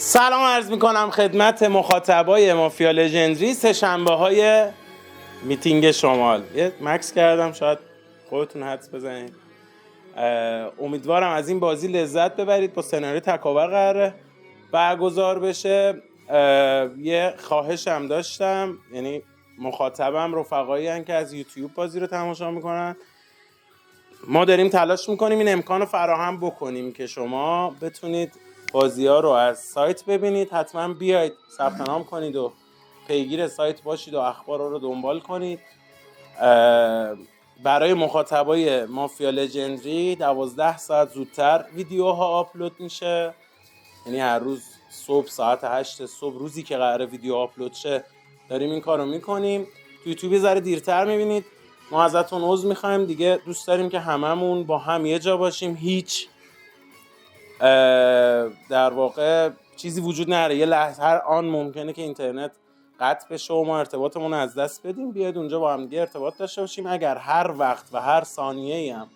سلام عرض میکنم خدمت مخاطبای مافیا لژندری. سه شنبه های میتینگ شمال یه مکس کردم، شاید خودتون حدس بزنید. امیدوارم از این بازی لذت ببرید. با سناریو تکاور قراره برگزار بشه. یه خواهشم داشتم، یعنی مخاطبم رفقایی هن که از یوتیوب بازی رو تماشا میکنن. ما داریم تلاش میکنیم این امکان رو فراهم بکنیم که شما بتونید بازی ها رو از سایت ببینید. حتما بیاید ثبت نام کنید و پیگیر سایت باشید و اخبار رو دنبال کنید. برای مخاطبای مافیا لژندری 12 ساعت زودتر ویدیوها آپلود میشه، یعنی هر روز صبح ساعت 8 صبح روزی که قراره ویدیو آپلود شه داریم این کارو میکنیم. تو یوتیوب یه ذره دیرتر میبینید. ما ازتون عذر میخوایم دیگه. دوست داریم که هممون با هم یه جا باشیم. هیچ در واقع چیزی وجود نداره. یه لحظه هر آن ممکنه که اینترنت قطع بشه و ما ارتباطمون رو از دست بدیم. بیاید اونجا با هم دیگه ارتباط داشته باشیم. اگر هر وقت و هر ثانیه‌ای هم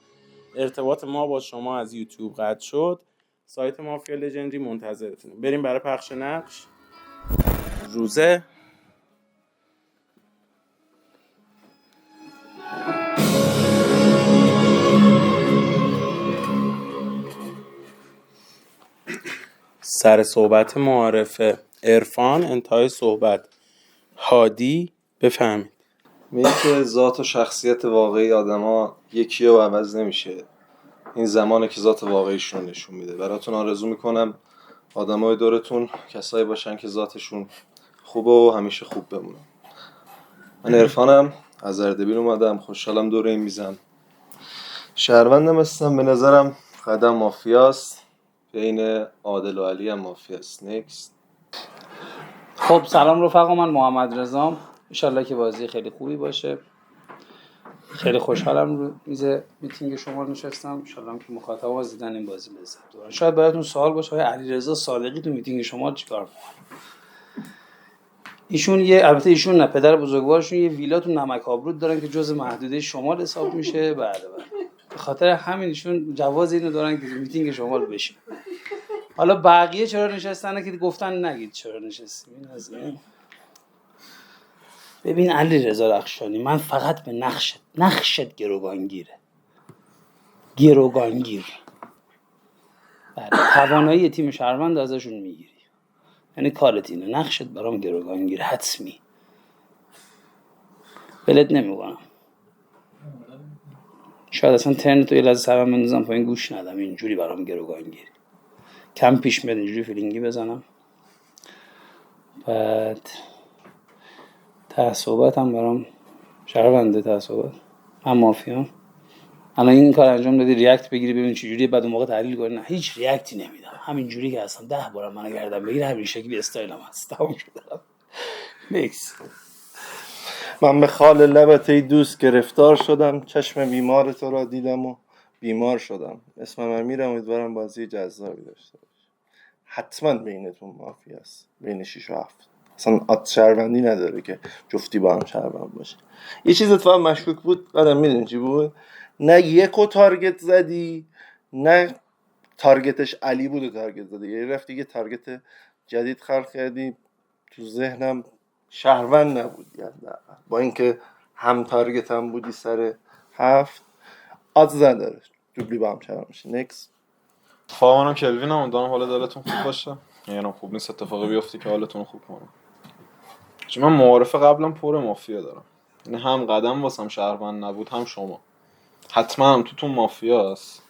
ارتباط ما با شما از یوتیوب قطع شد، سایت مافیا لژندری منتظرتونه. بریم برای پخش نقش. روزه سر صحبت معارفه عرفان، انتهای صحبت هادی. بفهمید. میگه که ذات و شخصیت واقعی آدما یکیه و عوض نمیشه. این زمانه که ذات واقعیشون نشون میده. براتون آرزو میکنم آدمای دورتون کسایی باشن که ذاتشون خوبه و همیشه خوب بمونن. من عرفانم، از اردبیل اومدم. خوشحالم دور این میزم. شهروندم هستم. به نظرم قدم مافیاست. بین عادل و علی هم مافیاست. نکست. خب سلام رفقا، من محمد رضام. انشالله که بازی خیلی خوبی باشه. خیلی خوشحالم رو میز میتینگ شما نشستم. انشالله که مخاطبا از دیدن این بازی لذت ببرن. شاید براتون سوال باشه آقای علیرضا صادقی تو میتینگ شما چیکار می‌کنه؟ البته ایشون نه، پدر بزرگوارشون یه ویلا تو نمک آبرود دارن که جز محدوده شمال حساب میشه. بله. به خاطر همین ایشون جواز اینو دارن که میتینگ شمال بشین. حالا بقیه چرا نشستن که گفتن نگید چرا نشستیم. این از این. ببین علیرضا رخشانی، من فقط به نقشت گروگانگیر بله، توانایی تیم شهروند ازشون میگیری. یعنی کارت اینه، نقشت برام گروگانگیر حتمی. بلد نمیکنم. شاید اصلا ترن تو یه لحظه سرم بندازم پایین گوش ندم. اینجوری برام گروگانگیری. کم پیش میاد اینجوری فیلینگی بزنم. بعد تعصبات هم برام شهرونده. تعصبات من مافیام. الان این کار انجام دادی ریاکت بگیری ببین چه جوریه، بعد اون موقع تحلیل کنی. نه هیچ ریاکتی نمیدم، همینجوری که هستم. 10 بارم منو گردن بگیره همین شکلی استایلم هست. تموم شد. نیکس. من به خال لبت ای دوست گرفتار شدم، چشم بیمار تو را دیدم و بیمار شدم. اسمم امیرم. امیدوارم بازی جذابی داشته باشه. حتما بینتون مافیا است. بین 6 و 7 اصلا عاد شهروندی نداره که جفتی با هم شهروند باشه. یه چیز اتفاقا مشکوک بود، بعدم میدونی چی بود؟ نه یکو تارگت زدی، نه تارگتش علی بود و تارگت زدی. یه رفتی یه تارگت جدید خلق کردی. تو ذهنم شهروند نبود، یعنی با اینکه هم تارگت هم بودی سر 7 آدز نداره دوبلی با هم شهروند میشه. نکس. منم کلوینم. امیدوارم حال دلتون خوب باشه. یعنی خوب نیست اتفاقی بیفته که حالتون خوب کنه. چون من معارفه قبلم پر مافیا دارم. یعنی هم قدم واسم شهروند نبود هم شما. حتما هم توتون مافیا هست.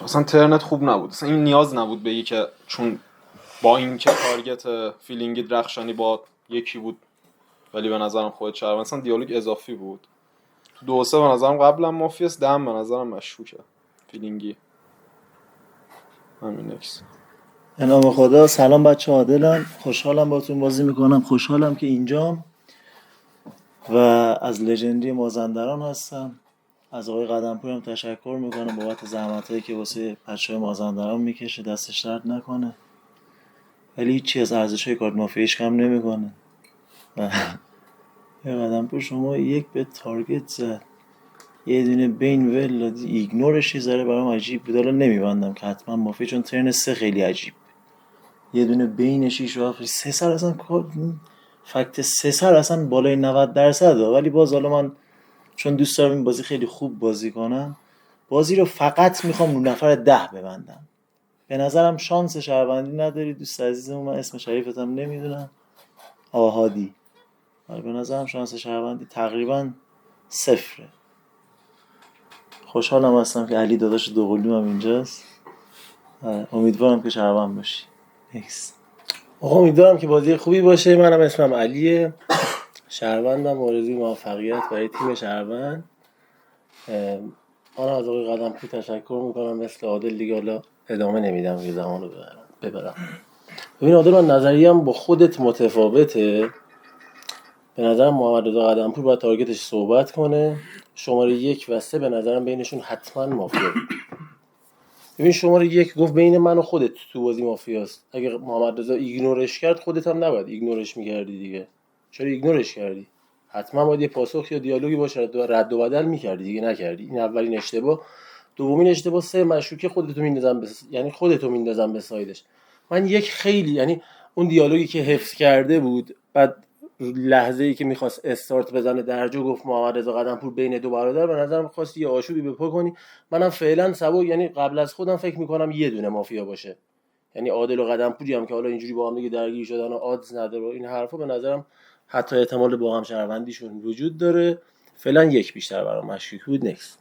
اصلا ترنت خوب نبود. اصلا این نیاز نبود بگی که چون با این که تارگت فیلینگی درخشانی با یکی بود ولی به نظرم خودت شهروند. اصلا دیالوگ اضافی بود. تو 2-3 به نظرم قبلم مافیاست. 10 به نظرم مشکوکه فیلینگی. همین نکس. به نام خدا. سلام بچه عادلم، خوشحالم باتون بازی میکنم. خوشحالم که اینجام و از لژندری مازندران هستم. از آقای قدمپور هم تشکر میکنم بابت زحمتایی که واسه بچه‌های مازندران میکشه. دستش درد نکنه. ولی هیچی از ارزش‌های کارت مافیایش کم نمیکنه. آقای قدمپور شما یک به تارگت زد، یه دونه بین ول دادی، ایگنورش یه ذره برام عجیب بود. حالا نمیبندم که حتما مافیا، چون ترن 3 خیلی عجیب. یه دونه بین 6 و 7 3 سر اصلا فکت 3 سر اصلا بالای 90% ولی باز حالا من چون دوست دارم این بازی خیلی خوب بازی کنم بازی رو فقط میخوام رو نفر 10 ببندم. به نظرم شانس شهروندی نداری دوست عزیزم، من اسم شریفتم نمیدونم، هادی. ولی به نظرم شانس شهروندی تقریبا صفره. خوشحالم هستم که علی داداش دوقلوم هم اینجاست. امیدوارم که شهروند باشی. نیکس. آقا امیدوارم که بازی خوبی باشه. منم اسمم علیه، شهروندم، آرزوی موفقیت برای تیم شهروند. من از آقای قدمپور تشکر میکنم، مثل عادل دیگه حالا ادامه نمیدم که زمان رو ببرم. ببین عادل، من نظریم با خودت متفاوته. به نظرم محمد رضا قدمپور باید تارگتش صحبت کنه. شماره 1 و 3 به نظرم بینشون حتما مافیا بود. ببین شماره 1 گفت بین من و خودت تو بازی مافیاست. اگه محمد رضا ایگنورش کرد خودت هم نباید ایگنورش میکردی دیگه. چرا ایگنورش کردی؟ حتما باید یه پاسخ یا دیالوگی باشه، رد و بدل میکردی دیگه، نکردی. این اولین اشتباه. دومین اشتباه 3 مشکوکه خودتو میندازم یعنی خودتو میندازم به سایدش. من یک خیلی یعنی اون دیالوگی که حفظ کرده بود، بعد لحظه‌ای که می‌خواست استارت بزنه درجا گفت محمد رضا قدمپور بین دو برادر، به نظرم خواست یه آشوبی به پا کنی. منم فعلا سبا یعنی قبل از خودم فکر می‌کنم یه دونه مافیا باشه، یعنی عادل و قدمپوری هم که حالا اینجوری با هم دیگه درگیر شدن و آدز نداره و این حرفا، به نظرم حتی احتمال با هم شهروندیشون وجود داره. فعلا یک بیشتر برام مشکوک بود. نکس.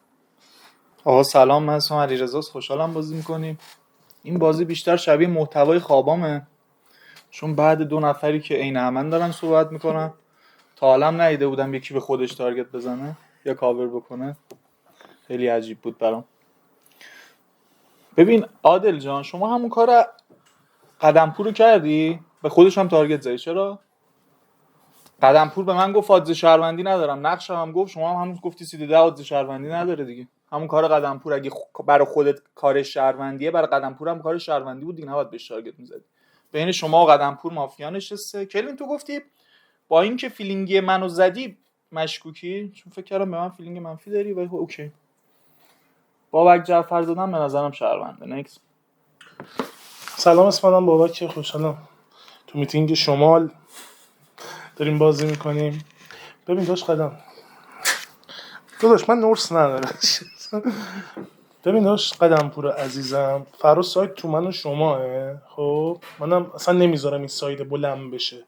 آقا سلام، من اسمم علیرضا، خوشحالم بازی میکنیم. این بازی بیشتر شبیه محتوای خوابامه، چون بعد 2 نفری که عین من دارن صحبت میکنن تا حالم ندیده بودم یکی به خودش تارگت بزنه یا کاور بکنه. خیلی عجیب بود برام. ببین عادل جان، شما همون کار قدمپور رو کردی، به خودش هم تارگت زدی. چرا؟ قدمپور به من گفت آدز شهروندی ندارم، نقشم هم گفت، شما هم همون گفتی سید 10 آدز شهروندی نداره دیگه. همون کار قدمپور اگه برای خودت کار شهروندیه، برای قدمپور هم کار شهروندی بود دیگه، نباید بهش تارگت می‌زدی. بین شما و قدمپور مافیا نشسته. کلین تو گفتی با اینکه فیلینگی منو زدی مشکوکی، چون فکر کردم به من فیلینگ منفی داری، ولی اوکی. بابک جعفر زدن به نظرم شهرونده. نکس. سلام، اسمم بابک، خوشحالم تو میتینگ شمال داریم بازی میکنیم. ببین داشت داداش من نورس ندارم. ببین داشت قدمپور عزیزم، فرا سایت تو من و شماه. خب منم اصلا نمیذارم این سایت بلند بشه.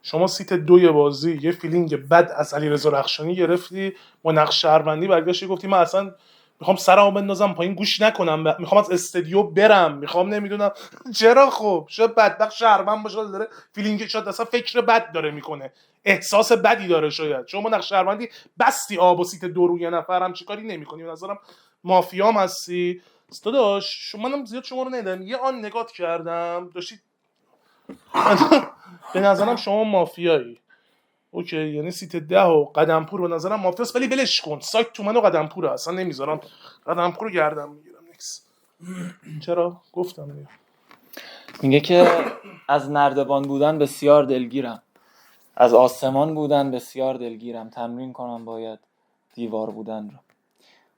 شما سیت 2 بازی یه فیلینگ بد از علیرضا رخشانی گرفتی، با نقش شهروندی برگشتی گفتی من اصلا میخوام سرمو بندازم پایین گوش نکنم، میخوام از استودیو برم، میخوام نمیدونم چرا. خب شاید بدبخت شهروند باشه داره فیلینگ، شاید اصلا فکر بد داره میکنه، احساس بدی داره. شاید شما نقش شهروندی بستی آب و سیت 2 رو یه نفر هم چیکاری نمیکنی. به نظرم مافیام هستی داداش. شما منم زیاد شما رو ندیدم، یه آن نگات کردم داشتی. به نظرم شما مافیایی. اوکی، یعنی سیت 10 و قدمپور به نظرم مافیاست، ولی ولش کن، سایت تو من و قدمپوره، اصلا نمیذارم قدمپور رو گردم میگیرم. نکس. چرا گفتم دیگه. میگه که از نردبان بودن بسیار دلگیرم، از آسمان بودن بسیار دلگیرم، تمرین کنم باید دیوار بودن رو.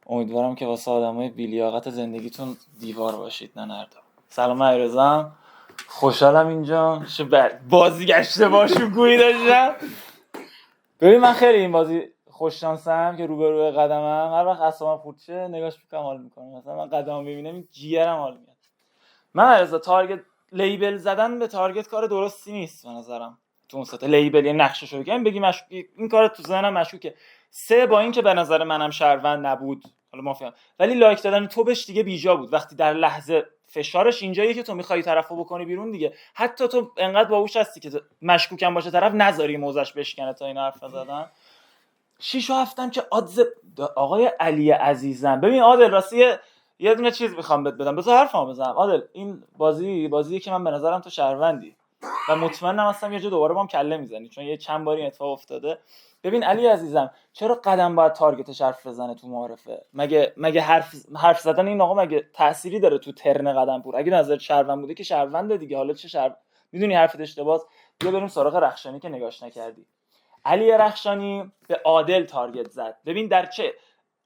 امیدوارم که واسه آدمای بی‌لیاقت زندگیتون دیوار باشید نه نردبان. سلام علیرضا، خوشحالم اینجا بازی گشته باشوگویی داشتم. ببین من خیلی این بازی خوششانسم که روبروی قدمم، هر وقت اعصابم خورد شه نگاش میکنم حال میکنم. مثلا من قدمو ببینم این جیگرم حال میاد. من علیرضا تارگت لیبل زدن به تارگت کار درستی نیست به نظرم. تو اون سطح لیبل یه نقشه شو بگم بگی مشکوک، این کار تو ذهنم مشکوکه. 3 با این که به نظر منم شهروند نبود، حالا مافیا، ولی لایک دادن تو بهش دیگه بیجا بود. وقتی در لحظه فشارش اینجاییه که تو میخوای طرفو بکنی بیرون دیگه، حتی تو انقدر باهوش هستی که مشکوکم باشه طرف نذاری موزش بشکنه تا این حرف زدن. 6 و 7 که آدز آقای علی عزیزم. ببین عادل راستی یه دونه چیز میخوام بهت بدم، بذار حرفمو بزنم. عادل این بازیه که من به نظرم تو شهروندی و مطمئنم هستم یه جا دوباره با هم کله میزنی، چون یه چند باری اتفاق افتاده. ببین علی عزیزم، چرا قدم باید تارگتش حرف بزنه تو معارفه؟ مگه حرف زدن این آقا مگه تأثیری داره تو ترن قدمپور؟ اگه نظر شهروند بوده که شهرونده دیگه. حالا چه میدونی حرفت اشتباهه. بیا بریم سراغ رخشانی که نگاش نکردی. علی رخشانی به عادل تارگت زد. ببین در چه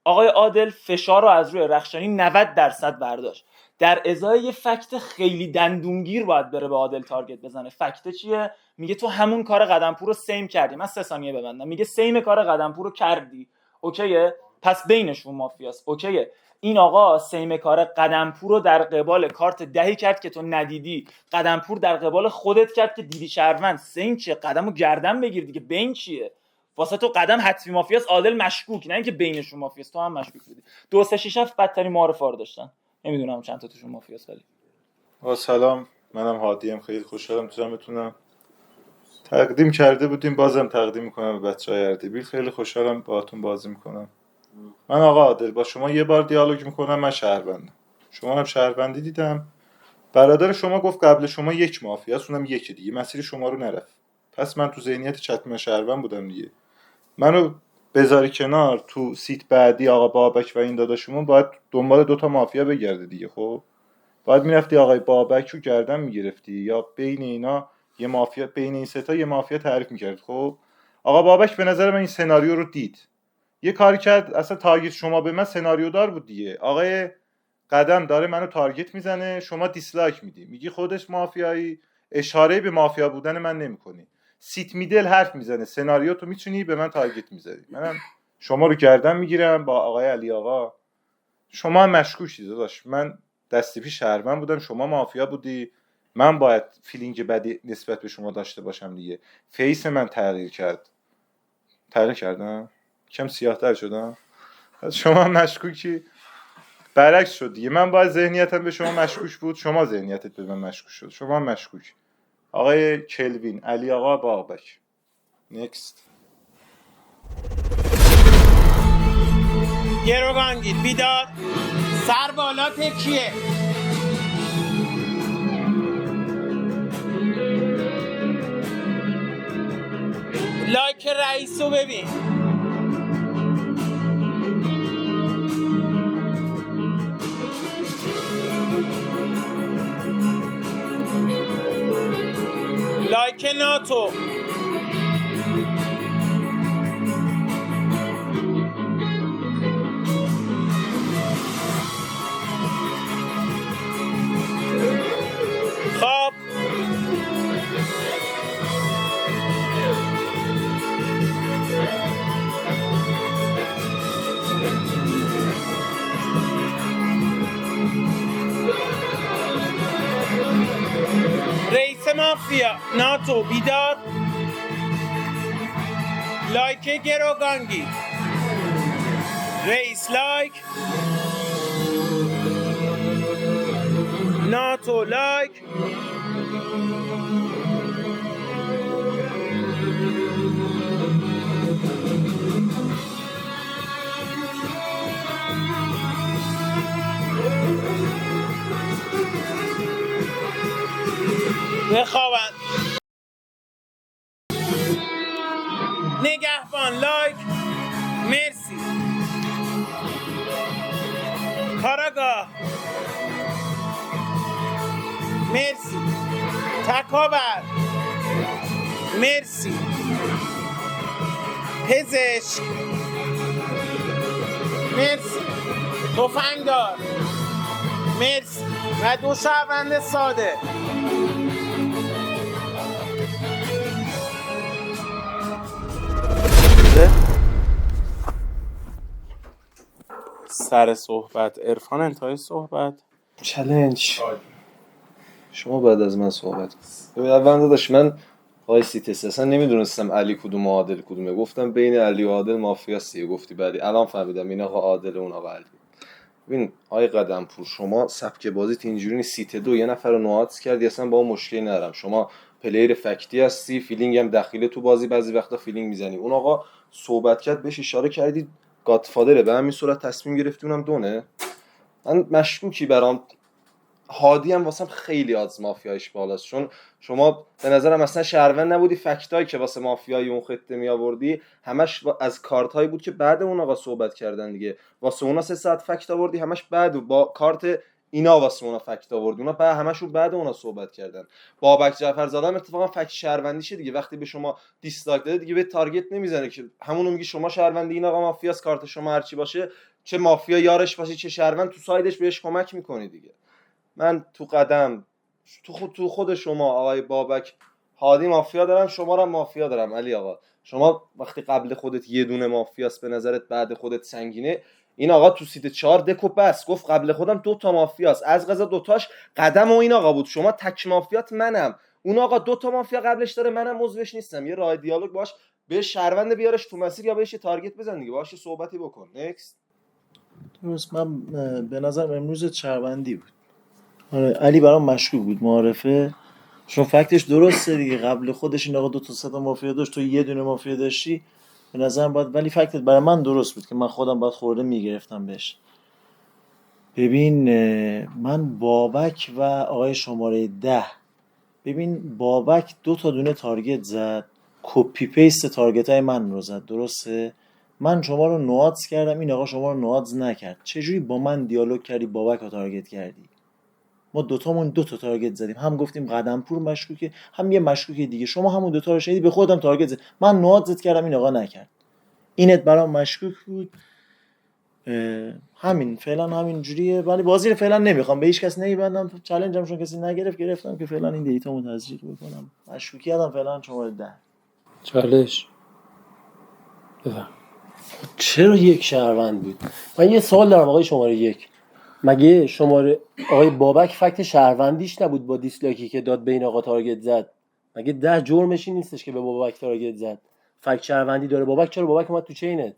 آقای عادل فشار رو از روی رخشانی 90% برداشت. در ازای یه فکت خیلی دندونگیر باید بره به عادل تارگت بزنه. فکت چیه؟ میگه تو همون کار قدمپور رو سیم کردی. من 3 ثانیه ببندم. میگه سیم کار قدمپور رو کردی، اوکیه؟ پس بینشون مافیاست، اوکیه؟ این آقا سیم کار قدمپور رو در قبال کارت دهی کرد که تو ندیدی، قدمپور در قبال خودت کرد که دیدی شهروند. سیم چیه؟ قدمو گردن بگیر دیگه. بین چیه؟ واسه تو قدم حتمی مافیاست، عادل مشکوک، نه اینکه بینشون مافیاست. تو هم مشکوک بودی. 2 3 6 7 بدترین معارفه رو داشتن. نمیدونم چند تا توشون مافیاست ولی. سلام، منم هادیم. خیلی خوشحالم تو جمعتونم. تقدیم کرده بودیم، بازم تقدیم میکنم به بچهای اردبیل. خیلی خوشحالم باهاتون بازی میکنم. من آقا عادل با شما یه بار دیالوگ میکنم. من شهروندم، شما هم شهروندی دیدم. برادر شما گفت قبل شما یک مافیاست، اونم یکی دیگه، مسیر شما رو نرفت. پس من تو ذهنیت چتم شهروند بودم دیگه. منو بذاری کنار، تو سیت بعدی آقا بابک و این داداشمون باید دنبال 2 مافیا بگرده دیگه. خب باید میرفتی آقای بابک رو گردن میگرفتی، یا بین اینا یه مافیا، بین این 3 تا یه مافیا تعریف میکرد. خب آقا بابک به نظر من این سناریو رو دید، یه کاری کرد. اصلا تارگت شما به من سناریو دار بود دیگه. آقای قدم داره منو تارگت میزنه، شما دیسلایک میدی، میگی خودش مافیایی، اشاره به مافیا بودن من نمیکنی. سیت میدل حرف میزنه، سناریو تو میتونی به من تارگت میزنی، منم شما رو گردن میگیرم با آقای علی آقا. شما هم مشکوکی داداش. من دستی پیش شهروند بودم، شما مافیا بودی. من باید فیلینگ بدی نسبت به شما داشته باشم دیگه. فیس من تغییر کردم، کم سیاه‌تر شدم. پس شما هم مشکوکی. برعکس شد دیگه. من باید ذهنیتم به شما مشکوک بود، شما ذهنیتت به من مشکوک شد. شما هم مشکوک. آقای کلوین، علی آقا، بابک. نکست. گروگانگیر بیدار، سر بالا تکیه. لایک رئیسو ببین. لایک ناتو. خب رئیس مافیا ناتو بیدار، لایک گروگانگیر، رئیس لایک، ناتو لایک. بخوابن. نگهبان لایک، مرسی. کاراگاه مرسی. تکاور مرسی. پزشک مرسی. تفنگدار مرسی. و 2 شهروند ساده. سر صحبت عرفان، انتهای صحبت چالش. شما بعد از من صحبت کن. ببین اول داداش، من آقای سیتس اصلا نمیدونستم علی کدوم و عادل کدومه. گفتم بین علی و عادل مافیاست دیگه. گفتی بعدی الان فهمیدم این آقا عادل اون آقا علی. ببین آقای قدمپور، شما سبک بازیت اینجوری نیست. سیت 2 یه نفر رو نوآت کردی، اصلا با اون مشکلی ندارم. شما پلیر فکتی هستی، فیلینگ هم دخیله تو بازی، بعضی وقتا فیلینگ میزنی. اون آقا صحبت کرد، بهش اشاره کردی گادفادره، به همین صورت تصمیم گرفتی اونم دونه. من مشکوکی برام. هادی هم واسم خیلی آدز مافیایش بالاست، چون شما به نظرم اصلا شهروند نبودی. فکتایی که واسه مافیای اون خطه می آوردی همش از کارتایی بود که بعد اون آقا صحبت کردن دیگه. واسه اونا 3 ساعت فکت آوردی، همش بعد با کارت اینا واسه اونا فکت آوردی. اونا بعد همشون بعد اونا صحبت کردن. بابک جعفرزاده هم اتفاقا فکت شهروندیشه دیگه. وقتی به شما دیسلایک داده دیگه به تارگت نمیزنه که، همونو میگی شما شهروندی، این آقا مافیاست، کارت شما هرچی باشه، چه مافیا یارش باشه چه شهروند، تو سایدش بهش کمک میکنی دیگه. من تو قدم تو خود شما آقای بابک هادی مافیا دارم، شما رو مافیا دارم. علی آقا شما وقتی قبل خودت یه دونه مافیاست به نظرت بعد خودت سنگینه، این آقا تو سیت 4 دکو بس گفت قبل خودم 2 تا مافیاست، از قضا 2 تاش قدم و این آقا بود، شما تک مافیات منم، اون آقا 2 تا مافیا قبلش داره منم عضوش نیستم. یه راه دیالوگ باش به شهروند بیارش تو مسیر یا بهش تارگت بزن دیگه، باهاش صحبتی بکن. نکست. درست. من به نظرم امروز شهروندی بود. آره علی برام مشکوک بود معارفه، چون فکتش درسته دیگه، قبل خودش این آقا 2 تا 3 تا مافیا داشت، تو یه دونه مافیا داشتی، به نظرم باید، ولی فکتت برای من درست بود که من خودم باید خورده میگرفتم بهش. ببین من بابک و آقای شماره 10، ببین بابک 2 تا دونه تارگت زد، کپی پیست تارگت های من رو زد، درسته؟ من شما رو نوادز کردم، این آقا شما رو نوادز نکرد، چجوری با من دیالوگ کردی بابک رو تارگت کردی؟ ما دوتامون 2 تا تارگت زدیم، هم گفتیم قدمپور مشکوکه، هم یه مشکوک دیگه، شما همون 2 تا رو شنیدی به خودم تارگت زد، من نوادزت کردم این آقا نکرد، اینت برام مشکوک بود. همین فعلا همین جوریه، ولی بازی رو فعلا نمیخوام به هیچ کس نمیبندم، چالنجم چون کسی گرفتم که فعلا این دیتامو تزریق بکنم. مشکوکیتم فعلا شماره 10. چالش بفهم. چرا یک شهروند بود؟ من یه سوال دارم آقای شماره 1. مگه شماره آقای بابک فکت شهروندیش نبود با دیسلایکی که داد به این آقا تارگت زد؟ مگه 10 جرمش این نیستش که به بابک تارگت زد؟ فکت شهروندی داره بابک، چرا بابک اومد تو چینت؟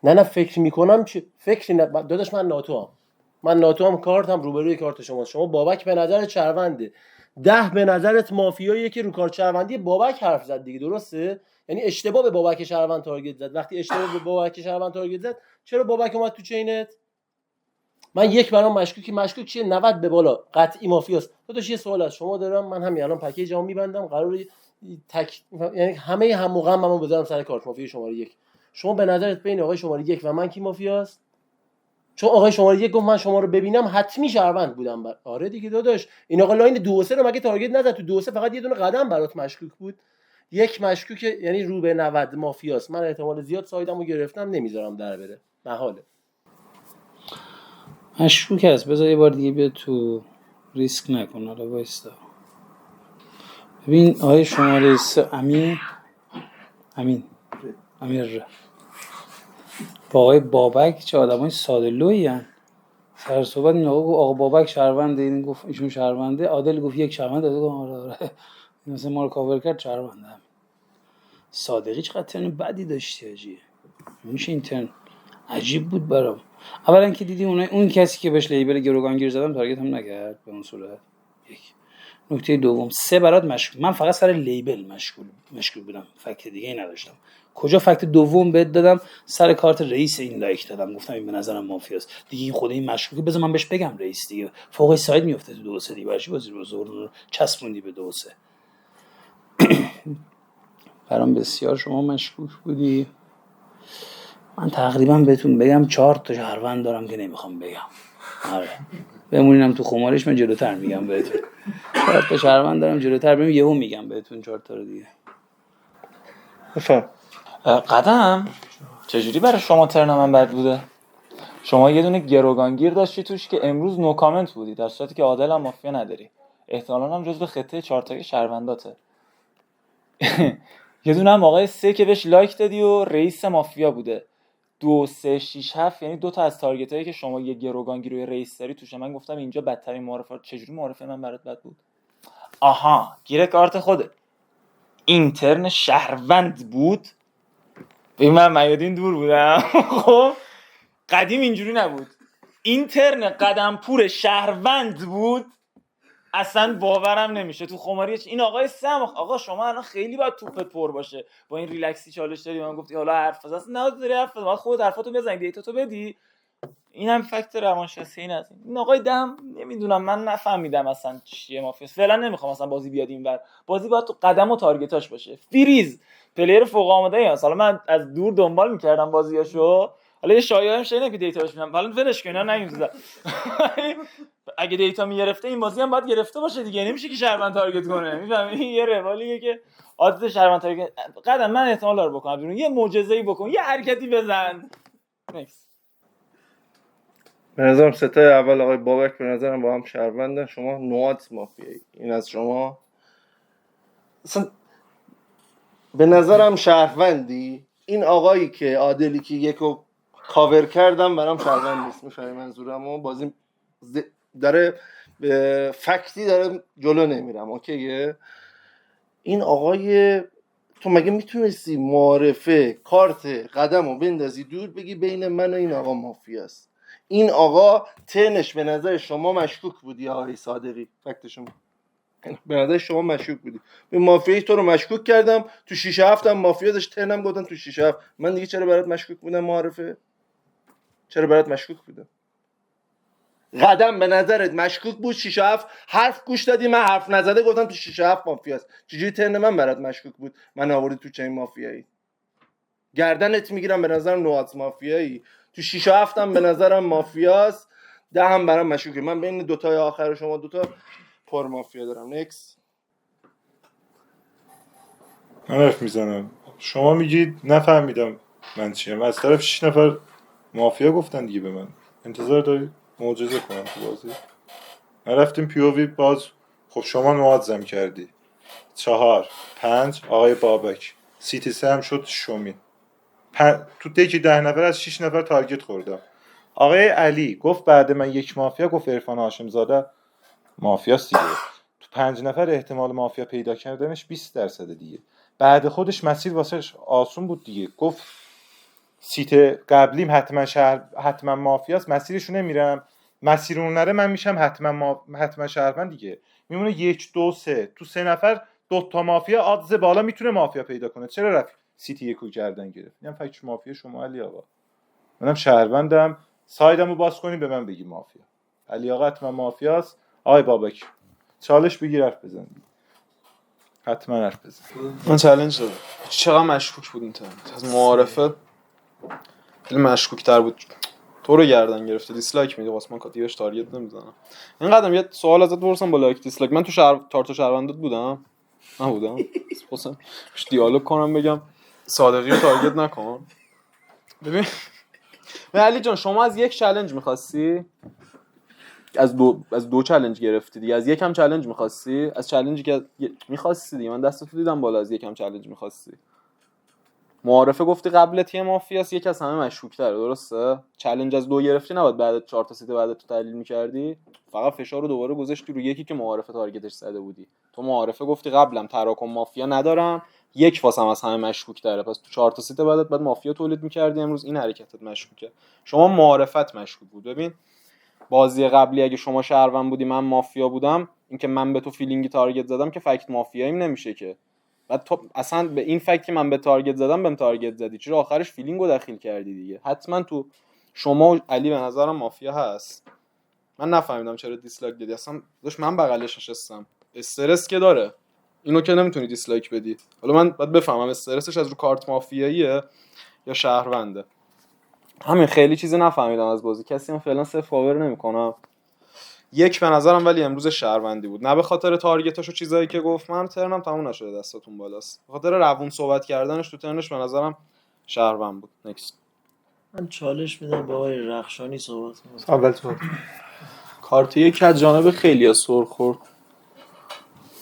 نه فکر میکنم فکری داداش، من ناتوام کارتم روبروی کارت شماست. شما بابک به نظرت شهرونده، 10 به نظرت مافیاییه که رو کارت شهروندی بابک حرف زد دیگه، درسته؟ یعنی اشتباه به بابک شهروند تارگت زد. وقتی اشتباه به بابک شهروند تارگت زد، چرا بابک اومد تو چینت؟ من یک برام مشکوک چیه؟ 90 به بالا قطعی مافیاست. داداش یه سوال از شما دارم، من همین الان پکیجمو میبندم، قراره یعنی همه هم موقعمو بذارم سر کارت مافیا شماره 1. شما به نظرت بین آقای شماره 1 و من کی مافیاست؟ چون آقای شماره 1 گفت من شما رو ببینم حتمی شهروند بودم. آره دیگه داداش، این آقا لاین 2 و 3 رو مگه تارگت نزد؟ تو 2 و 3 فقط یه دونه قدم برات مشکوک بود. یک مشکوک، یعنی رو به 90 مافیاست. من احتمال زیاد سایدمو گرفتم، نمیذارم در بره. محاله. مشکوک است، بذار یه بار دیگه بیا تو، ریسک نکن. حالا وایستا. ببین آقای شماره 3 امیر با آقای بابک چه آدمای ساده لویی ان. سر صحبت این آقا گفت آقا بابک شهرونده، این گفت ایشون شهرونده، عادل گفت یک شهرونده، داد آره مثلا ما رو کاور کرد شهرونده. صادقی چقدر ترن بدی داشتی آجی، میشه این ترن عجیب بود برام. اولا که دیدی اون کسی که بهش لیبل گروگانگیر زدم تارگت هم نکرد به اون صورت. یک نکته دوم، 3 برات مشکوک، من فقط سر لیبل مشکوک بودم، فکت دیگه ای نداشتم. کجا فکت دوم بهت دادم؟ سر کارت رئیس این لایک دادم، گفتم این به نظرم مافیاست دیگه، این خود این مشکوکه، بذار من بهش بگم رئیس دیگه، فوق ساید میفته تو 2 و 3 دیگه، برای چی بازی رو زور چسبوندی به 2 و 3؟ برام بسیار شما مشکوک بودی. من تقریبا بهتون بگم 4 تا شهروند دارم که نمیخوام بگم. آره بمونینم تو خمارش، من جلوتر میگم بهتون. 4 تا شهروند دارم، جلوتر بریم یهو میگم بهتون 4 تا رو دیگه. بفهم. قدم چجوری برای شما ترن من بد بوده؟ شما یه دونه گروگانگیر داشتی توش که امروز نو کامنت بودی، در صورتی که عادل هم مافیا نداری، احتمالاً هم جزو خطه 4 تایی شهرونداته. یه دونه هم آقای 3 که بهش لایک دادی و رئیس مافیا بوده. 2 3 6 7 یعنی 2 تا از تارگت هایی که شما یه گروگانگیر روی رئیس داری توشه. من گفتم اینجا بدترین معرفه. چجوری معرفه من برات بد بود؟ آها گیر کارت خوده. اینترن شهروند بود. ببین من میادین دور بودم. خب قدیم اینجوری نبود. اینترن قدمپور شهروند بود. اصلا باورم نمیشه تو خماری این آقای سم. آقا شما الان خیلی باید توپت پر باشه با این ریلکسی چالش داری من گفتی حالا حرف بزن، اصلا نه داری حرف بزن، باید خودت حرفاتو بزنی، دیتاتو بدی. اینم فکت روانشناسی این از این آقای دم. نمیدونم من نفهمیدم اصلا چیه مافیاس. فعلا نمیخوام اصلا بازی بیاد اینور. بازی باید تو قدم و تارگتاش باشه. فریز پلیر فوق العاده ای. حالا من از دور دنبال میکردم بازیاشو، حالا یه شایعه هم شنیدم که دیتا بهش میدم، حالا ولش کن اینا نمیذارم. اگه دیتا میگرفته این بازی هم باید گرفته باشه دیگه، نمیشه که شهروند تارگت کنه. میفهمی یه روالیه که عادت شهروند تارگت. قدم من احتمال داره بکنم بیرون، یه معجزه‌ای بکن، یه حرکتی بزن. نکس. به نظرم ستای اول آقای بابک به نظرم با هم شهروندن، شما نوعات مافیایی. این از شما. اصلا به نظرم شهروندی. این آقایی که عادلی که یکو کاور کردم برام شهروند نیست. میفهمی منظورمو؟ بازی داره فکتی داره جلو نمیرم. اوکیه. این آقای تو مگه میتونستی معارفه کارت قدم رو بندازی دور بگی بین من و این آقا مافیاست؟ این آقا تنش به نظر شما مشکوک بودی آقای صادقی؟ فکتشون به نظر شما مشکوک بودی. به مافیای تو رو مشکوک کردم، تو 6 7 هم مافیا داشت، ترنم گفتم تو 6 7. من دیگه چرا برات مشکوک بودم معارفه؟ چرا برات مشکوک بودم؟ قدم به نظرت مشکوک بود، 6 7 حرف گوش دادی، من حرف نزده گفتم تو 6 7 مافیاست. چجوری ترن من برات مشکوک بود؟ من آوردی تو چین مافیایی. گردنت میگیرم، به نظرم نوعات مافیایی. تو 6 7 هم به نظرم مافیاست. 10 هم برام مشکوکه. من بین دوتای آخر شما دوتا پر مافیا دارم. نکس. من حرف میزنم. شما میگید نفهمیدم من چیم. از طرف 6 نفر مافیا گفتن دیگه به من. انتظار داری معجزه کنم تو بازی؟ من رفتیم پیووی باز. خب شما نوازم کردی 4 5 آقای بابک سیتی 3 هم شد شومی. تو دکی 10 نفر از 6 نفر تارگت خوردم. آقای علی گفت بعد من یک مافیا، گفت عرفان هاشم زاده مافیاست دیگه. تو 5 نفر احتمال مافیا پیدا کردنش 20% دیگه. بعد خودش مسیر واسش آسون بود دیگه. گفت سیت قبلیم حتما مافیاست، مسیرشو نمیرم، مسیر اون نره من میشم حتما شهروند دیگه. میمونه 1 2 3. تو 3 نفر 2 تا مافیا آدز بالا میتونه مافیا پیدا کنه. چرا رفت سیتی یکو گردن گرفت؟ اینم فکر مافیا شما علی آقا. منم شهروندم، سایدمو باز کنی به من بگی مافیا. علی آقا حتما مافیاست. آقای بابک چالش بگیر حرف بزن. حتما حرف بزن. من چالش دادم. چقدر مشکوک بود این ترم. از معارفه خیلی مشکوک تر بود. تو رو گردن گرفته دیسلایک میده واسه من کاتیوش تارگت نمیزنم. اینقدرم یه سوال ازت بپرسم با لایک دیسلایک. من تو تارت شهروندت بودم؟ نبودم. خواستم دیالوگ کنم بگم صادقی رو تارگت نکن. ببین علی جان شما از یک چالش می‌خواستی؟ از دو چالش گرفتی دیگه. از یکم چالش می‌خواستی؟ از چالشی که می‌خواستی دیگه. من دستتو دیدم بالا، از یکم چالش می‌خواستی. معارفه گفتی قبل تیم مافیاس یک از همه مشکوک‌تره، درسته؟ چالش از 2 گرفتی نباید بعد 4 تا سیت بعد تو تحلیل می‌کردی. فقط فشار رو دوباره گذاشتی رو یکی که معارفه تارگتش زده بودی. تو معارفه گفتی قبلم تراکم مافیا ندارم، یک واسم از همه مشکوک‌تره. پس تو 4 تا سیت بعد مافیا تولید می‌کردی. امروز این حرکتت مشکوکه. شما معارفت مشکوک بود. ببین بازی قبلی اگه شما شهروند بودی من مافیا بودم، اینکه من به تو فیلینگی تارگت زدم که فکت مافیاییم نمیشه که. بعد تو اصلا به این فکت که من به تارگت زدم بهم تارگت زدی، چرا آخرش فیلینگو داخل کردی دیگه. حتما تو شما و علی به نظرم مافیا هست. من نفهمیدم چرا دیسلایک دادی. اصلا داش من بغلش نشستم. استرس که داره، اینو که نمیتونی دیسلایک بدی. حالا من باید بفهمم استرسش از رو کارت مافیاییه یا شهرونده. همین، خیلی چیزی نفهمیدم از بازی. کسی هم فعلا صفر کاور نمیکنم. یک به نظرم ولی امروز شهروندی بود، نه به خاطر تارگتاش و چیزایی که گفت. من ترنم تموم نشده دستاتون بالاست. به خاطر روون صحبت کردنش تو ترنش به نظرم شهروند بود. نکست. من چالش میدم به آقای رخشانی صحبت کنم. اول تو کارت یک از جانب خیلی سر خورد.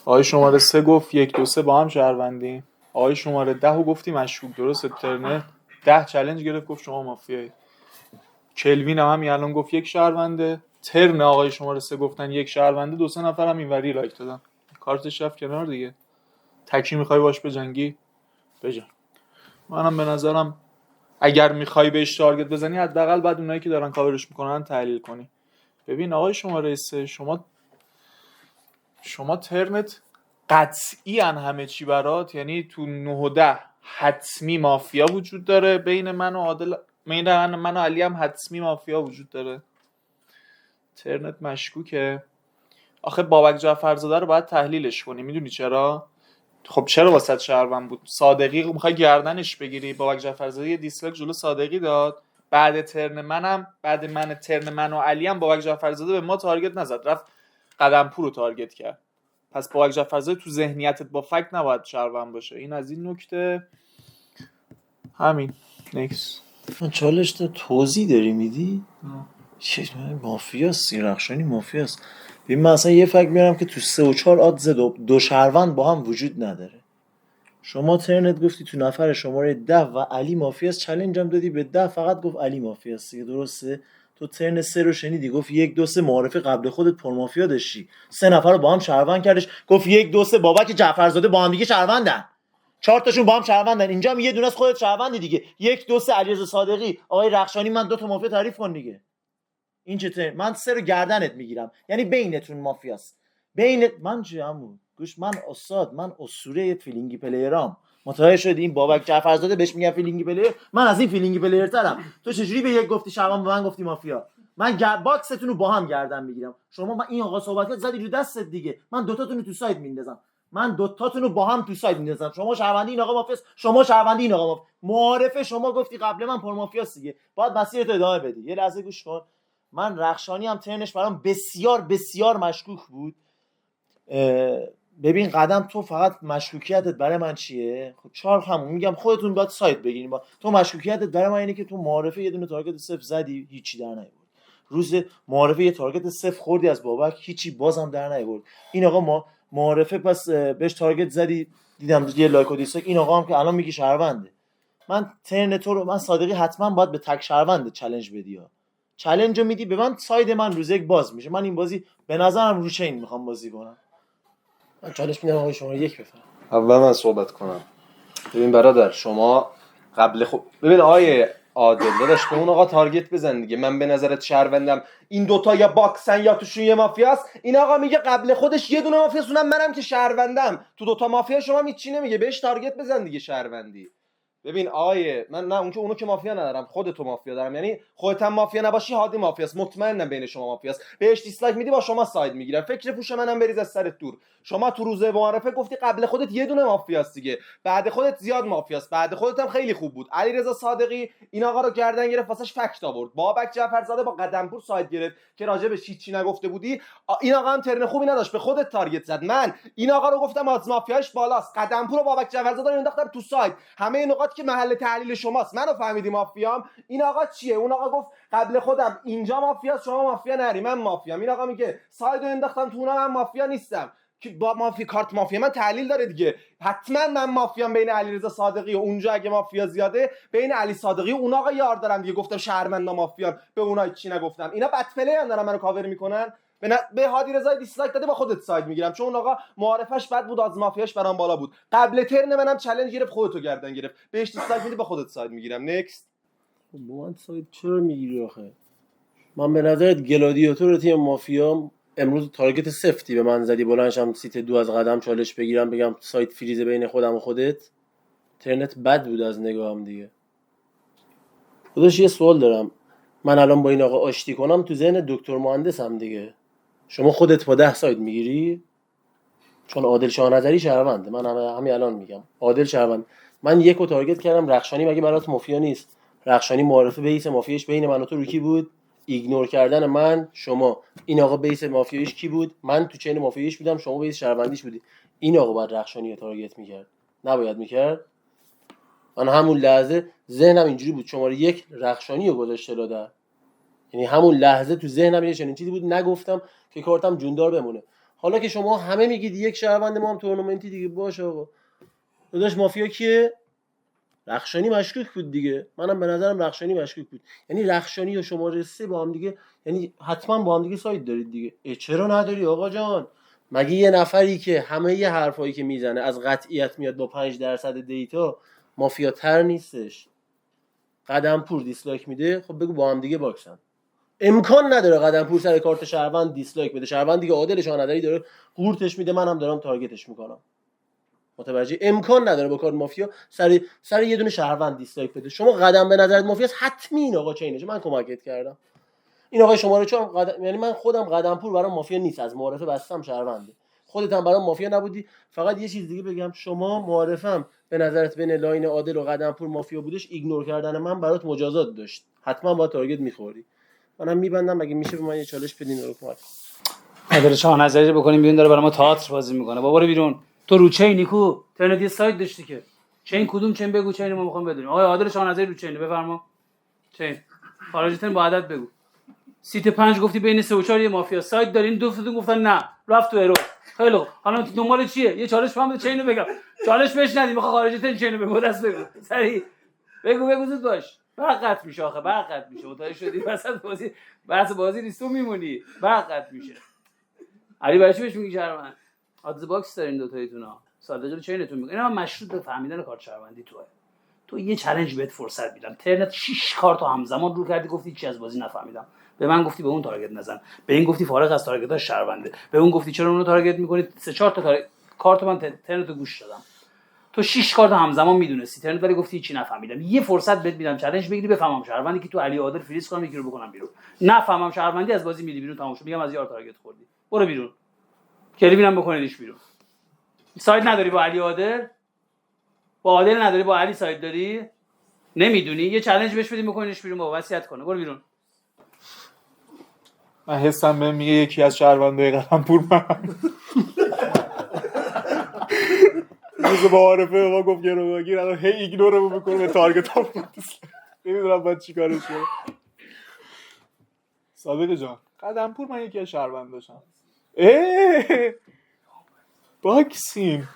آقای شماره 3 گفت 1 2 3 با هم شهروندیم. آقای شماره 10 رو گفتی مشکوک، درست؟ ترنه 10 چالش گرفت گفت شما مافیایی. کلوین هم همین الان گفت یک شهرونده. ترن آقای شماره 3 گفتن یک شهرونده، 2 3 نفر هم اینوری لایک دادن. کارتش رفت کنار دیگه. تکی میخوای باش بجنگی بجنگ. منم به نظرم اگر میخوای بهش تارگت بزنی حداقل بعد اونایی که دارن کاورش میکنن تحلیل کنی. ببین آقای شماره 3 شما ترنت قطعی ان همه چی برات، یعنی تو 9 و 10 حتمی مافیا وجود داره. بین من و عادل، من و علی هم حتمی مافیا وجود داره. ترنت مشکوکه. آخه بابک جعفرزاده رو باید تحلیلش کنی. میدونی چرا؟ خب چرا واسط شهروند بود؟ صادقی میخوای گردنش بگیری. بابک جعفرزاده یه دیسلایک جلو صادقی داد. بعد ترن من و علی هم بابک جعفرزاده به ما تارگت نزد، رفت قدمپور رو تارگت کرد. پس بابک جعفرزاده تو ذهنیتت با فکت نباید شهروند باشه. این از این نکته. همین. نکس. من چالش تو توضیح داری میدی؟ چه مافیاست رخشانی مافیاست. ببین من اصلا یه فکر میارم که تو 3 و 4 آدز دو شهروند با هم وجود نداره. شما ترنت گفتی تو نفر شماره 10 و علی مافیاست، چالش هم دادی به 10 فقط گفت علی مافیاست دیگه، درسته؟ تو ترن 3 رو شنیدی گفت 1 2 3 معارفه قبل خودت پر مافیا داشتی، 3 نفر رو با هم شهروند کردش، گفت 1 2 3 بابک جعفرزاده با هم دیگه شهروندن، 4 تاشون با هم شهروندن، اینجا هم یه دونه از خودت شهروندی دیگه، 1 2 3 علیرضا صادقی آقای رخشانی، من 2 تا مافیا تعریف کن دیگه. این چته من 3 رو گردنت میگیرم، یعنی بینتون مافیاست. بین من عمو گوش، من استاد، من اسطوره فیلینگی پلیرام، متوجه شدی؟ این بابک جعفرزاده بهش میگن فیلینگی پلیر، من از این فیلینگی پلیر ترم. تو چجوری به یک گفتی شبان به من گفتی مافیا؟ من باکستون رو با هم گردن میگیرم. شما من این آقا صحبت کرد زدی رو دستت دیگه، من دوتاتون رو تو سایت میندازم، من دوتاتون رو با هم تو سایت میندازم. شما شهروندی این آقا مافیاست، شما شهروندی این آقا مافیا. معارفه شما گفتی قبل من پر مافیاست دیگه، باید مسیرت ادامه بدی. یه لحظه گوش کن. من رخشانی هم ترنش برام بسیار بسیار مشکوک بود. ببین قدم تو فقط مشکوکیتت برای من چیه؟ خب 4 همون میگم خودتون باید سایت بگیرین. با تو مشکوکیتت برای من اینه که تو معارفه یه دونه تارگت صفر زدی، هیچی در نیاورد. روز معارفه یه تارگت صفر خوردی از بابک، هیچی بازم در نیاورد. این آقا ما معارفه پس بهش تارگت زدی، دیدم یه لایک و دیسلایک. این آقا هم که الان میگی شهرونده. من ترن تو رو، من صادقی حتما باید به تک شهرونده چالش بدی ها. چالش رو میدی به من، ساید من روز یک باز میشه. من این بازی به نظرم رو چین میخوام بازی کنم. من چالش میدم آقای شما یک بفرم. اول من صحبت کنم. ببین برادر، شما قبل ببین آقای عادل داداش به اون آقا تارگت بزن دیگه. من به نظرت شهروندم، این دوتا یا باکسن یا توشون یه مافیاست. این آقا میگه قبل خودش یه دونه مافیاست، اونم منم که شهروندم. تو دوتا مافیا شما هیچ نمیگه، بهش تارگت بزن دیگه شهروندی. ببین آیه من نه اونو که مافیا ندارم، خودتو مافیا دارم، یعنی خودت هم مافیا نباشی هادی مافیاست، مطمئنم بین شما مافیاست. بهش دیسلایک میدی با شما ساید میگیرم. فکر پوش منم بریز از سرت دور. شما تو روز معارفه گفتی قبل خودت یه دونه مافیاست دیگه، بعد خودت زیاد مافیاست، بعد خودت هم خیلی خوب بود. علیرضا صادقی این آقا رو گردن گرفت، واسش فکت آورد. بابک جعفرزاده با قدمپور ساید گرفت که راجبش هیچ چی نگفته بودی. این آقا هم ترن خوبی نداشت، به خودت تارگت زد. من این آقا رو گفتم از مافیاش بالاست، قدمپور و بابک جعفرزاده رو انداختم تو ساید. همه نقاط که محل تحلیل شماست، منو فهمیدی مافیام. این آقا چیه؟ اون آقا گفت قبل خودم اینجا مافیاست، شما مافیا نری، من مافیام. این آقا میگه سایدو انداختم تو، اونم من مافیا نیستم که با مافیا کارت مافیا من تحلیل داره دیگه. حتما من مافیام بین علیرضا صادقی و اونجا اگه مافیا زیاده بین علی صادقی و اون آقا یار دارم دیگه. گفتم شهرمندا مافیام، به اونها چی نگفتم. اینا بد پلی ان دارن منو کاور میکنن. به هادی رضا دیسلایک داده، با خودت ساید میگیرم چون اون آقا معارفش بد بود، از مافیاش برام بالا بود. قبل ترن منم چالش گرفت، خودتو گردن گرفت، بهش دیسلایک میدی، با خودت ساید میگیرم. نکست. با من ساید چرا میگیری آخه؟ من به نظرت گلادیاتور تیم مافیا امروز تارگت سفتی به من زدی، بلندشم سیت 2 از قدم چالش بگیرم بگم سایت فریز بین خودم و خودت. ترنت بد بود از نگاهم دیگه. خودش یه سوال دارم، من الان با این آقا آشتی کنم تو ذهن دکتر مهندسم دیگه، شما خودت با 10 ساید میگیری؟ چون عادل شاه نظری شهرونده، من همین الان میگم عادل شهروند. من یکو تارگت کردم، رخشانی مگه برات مافیا نیست؟ رخشانی معرفه بیس مافیاش بین من و تو رو کی بود؟ ایگنور کردن من، شما. این آقا بیس مافیایش کی بود؟ من تو چین مافیایش بودم، شما بیس شهروندیش بودی. این آقا باید رخشانی رو تارگت میکرد، نباید میکرد. من همون لحظه ذهنم اینجوری بود، شماره 1 رخشانی رو گذاشته لادر. یعنی همون لحظه تو ذهنم یه چنین چیزی بود، نگفتم که کارتم جوندار بمونه. حالا که شما همه میگید یک شهروند، ما هم تورنمنتی دیگه، باشه آقا. داداش مافیا کیه؟ رخشانی مشکوک بود دیگه. منم به نظرم رخشانی مشکوک بود. یعنی رخشانی و شماره 3 با هم دیگه، یعنی حتما با هم دیگه ساید دارید دیگه. چرا نداری آقا جان؟ مگه یه نفری که همه یه حرفایی که میزنه از قطعیت میاد با 5% دیتا مافیا تر نیستش؟ قدمپور دیسلایک میده، خب بگو با هم دیگه باکسن. امکان نداره قدمپور سر کارت شهروند دیسلایک بده. شهروند دیگه عادل شاه نظری داره قورتش میده، منم دارم تارگتش میکنم. متوجه؟ امکان نداره با کارت مافیا سر یه دونه شهروند دیسلایک بده. شما قدم به نظرت مافیاست، حتمی این آقا چینشه. من کمکت کردم. این آقای شماره 4 یعنی من خودم قدمپور برام مافیا نیست، از معارفه بستم شهرونده. خودت هم برام مافیا نبودی. فقط یه چیز دیگه بگم، شما معارفم به نظرت بین لاین عادل و قدمپور مافیا بودش، ایگنور کردن من برات مجازات داشت. حتما با تارگت می‌خوری. منم میبندم، مگه میشه به من یه چالش بدین رو کمک. عادل شاه نظری رو بکنیم بیرون، داره برای ما تئاتر بازی میکنه. بابا رو بیرون. تو رو چینی کو؟ ترنت یه سایت داشتی که. چین کدوم چین بگو، چین ما میخوام بدونیم. آقای عادل شاه نظری رو چین بفرما. چین. خارج تن با عدد بگو. سیت 5 گفتی بین 3 و 4 یه مافیا سایت دارین، دوستتون گفتن نه، رفت تو ارور. خیلی خوب، حالا دنبال چیه؟ یه چالش فهمید چینو بگم. چالش بهش ندی، میخواد خارج تن چینو بگو، دست بگو. سری بگو زود باش. برقت میشه آخه، برقت میشه. متوجه شدی؟ وسط بازی بحث بازی نیست، تو میمونی. برقت میشه. علی برای چی بهش میگی شهروند؟ آدز باکس دارین دو تایتونا. صادقی رو چینتون میگه. اینا مشروط به فهمیدن کارت شهروندی توه. تو یه چالش بهت فرصت میدم. ترنت 6 کارت همزمان رو کردی، گفتی چی از بازی نفهمیدم. به من گفتی به اون تارگت نزن. به این گفتی فارغ از تارگتاش شهرونده. به اون گفتی چرا اون رو تارگت میکنید؟ 3-4 تا کارت من ترنت گوش دادم. تو 6 کارت همزمان میدونستی ترنت، ولی گفتی چی نفهمیدم. یه فرصت بهت میدم چالش بگیری بفهمم شهروندی که تو علی عادل فریز کنم یکی رو بکنم بیرون. نفهمم شهروندی از بازی میری بیرون، تموم شد. میگم از یار تارگت خوردی. برو بیرون. کلوینم بکنیدش بیرون. ساید نداری با علی عادل؟ با عادل نداری، با علی ساید داری؟ نمیدونی؟ یه چالش بهش بدیم بکنیش بیرون، با وصیت کنه. برو بیرون. من حسم بهم میگه یکی از شهروندای قلمپور من. روز معارفه ما گفت گروگانگیر، الان هی ایگنورمون میکنه به تارگت ها. نمیدونم باید چیکارش کنم. صادق جان، قدمپور من یکی از شهروند داشتم. باکسیم.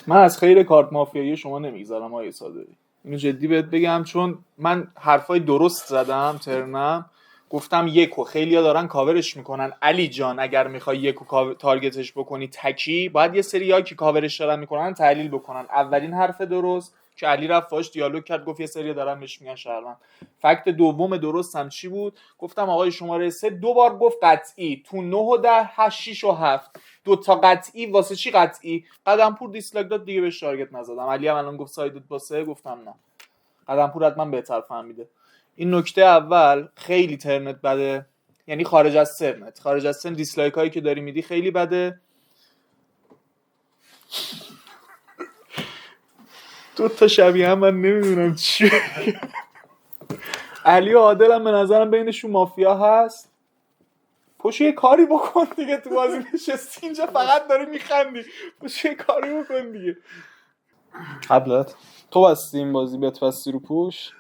من از خیر کارت مافیایی شما نمیگذارم آقای صادقی. اینو جدی بهت بگم، چون من حرفای درست زدم ترنم. گفتم یکو خیلیا دارن کاورش میکنن. علی جان اگر میخوای یکو تارگتش بکنی تکی، باید یه سری یا که کاورش دارن میکنن تحلیل بکنن. اولین حرف درست که علی رفت باش دیالوگ کرد، گفت یه سری دارن بهش میگن شهروند. فکت دوم درستم چی بود؟ گفتم آقای شماره 3 دو بار گفت قطعی تو 9 و 10 8 6 و 7. دو تا قطعی. واسه چی قطعی؟ قدمپور دیسلایک داد، دیگه بهش تارگت نزدم. علی هم الان گفت سایدت با 3، گفتم نه. قدمپور حتما بهتر فهمیده. این نکته اول. خیلی ترنت بده، یعنی خارج از سرنت، خارج از سن دیسلایک هایی که داری میدی خیلی بده. دو تا شبیه هم من نمیدونم چی. علی و عادل هم به نظرم بینشون مافیا هست. پشو یه کاری بکن دیگه، تو بازی نشستی اینجا فقط داری میخندی. پشو یه کاری بکن دیگه. قبلت تو بستی این بازی بهت بستی رو پوش.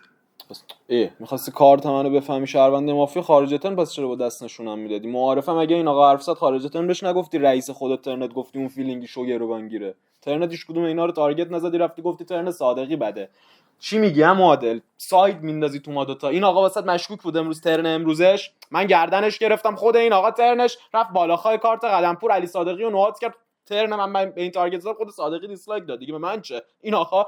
میخواستی کارت منو بفهمی شهرونده مافیا خارجتن، پس چرا با دست نشونم میدادی؟ معارفه مگه این آقا حرف زد خارجتن بهش نگفتی رئیس خودت ترنت گفتی اون فیلینگی شو گروگانگیره؟ ترنت هیچ کدوم اینا رو تارگت نزدی، رفتی گفتی ترنت صادقی بده. چی میگی هم عادل؟ ساید میندازی تو ما دوتا. این آقا واسط مشکوک بود امروز، ترن امروزش من گردنش گرفتم، خود این آقا ترنش رفت بالاخای کارت قدمپور علی صادقی رو نوهات کرد. ترن من به این تارگت زد، خود صادقی دیسلایک داد دیگه. به من چه؟ این آقا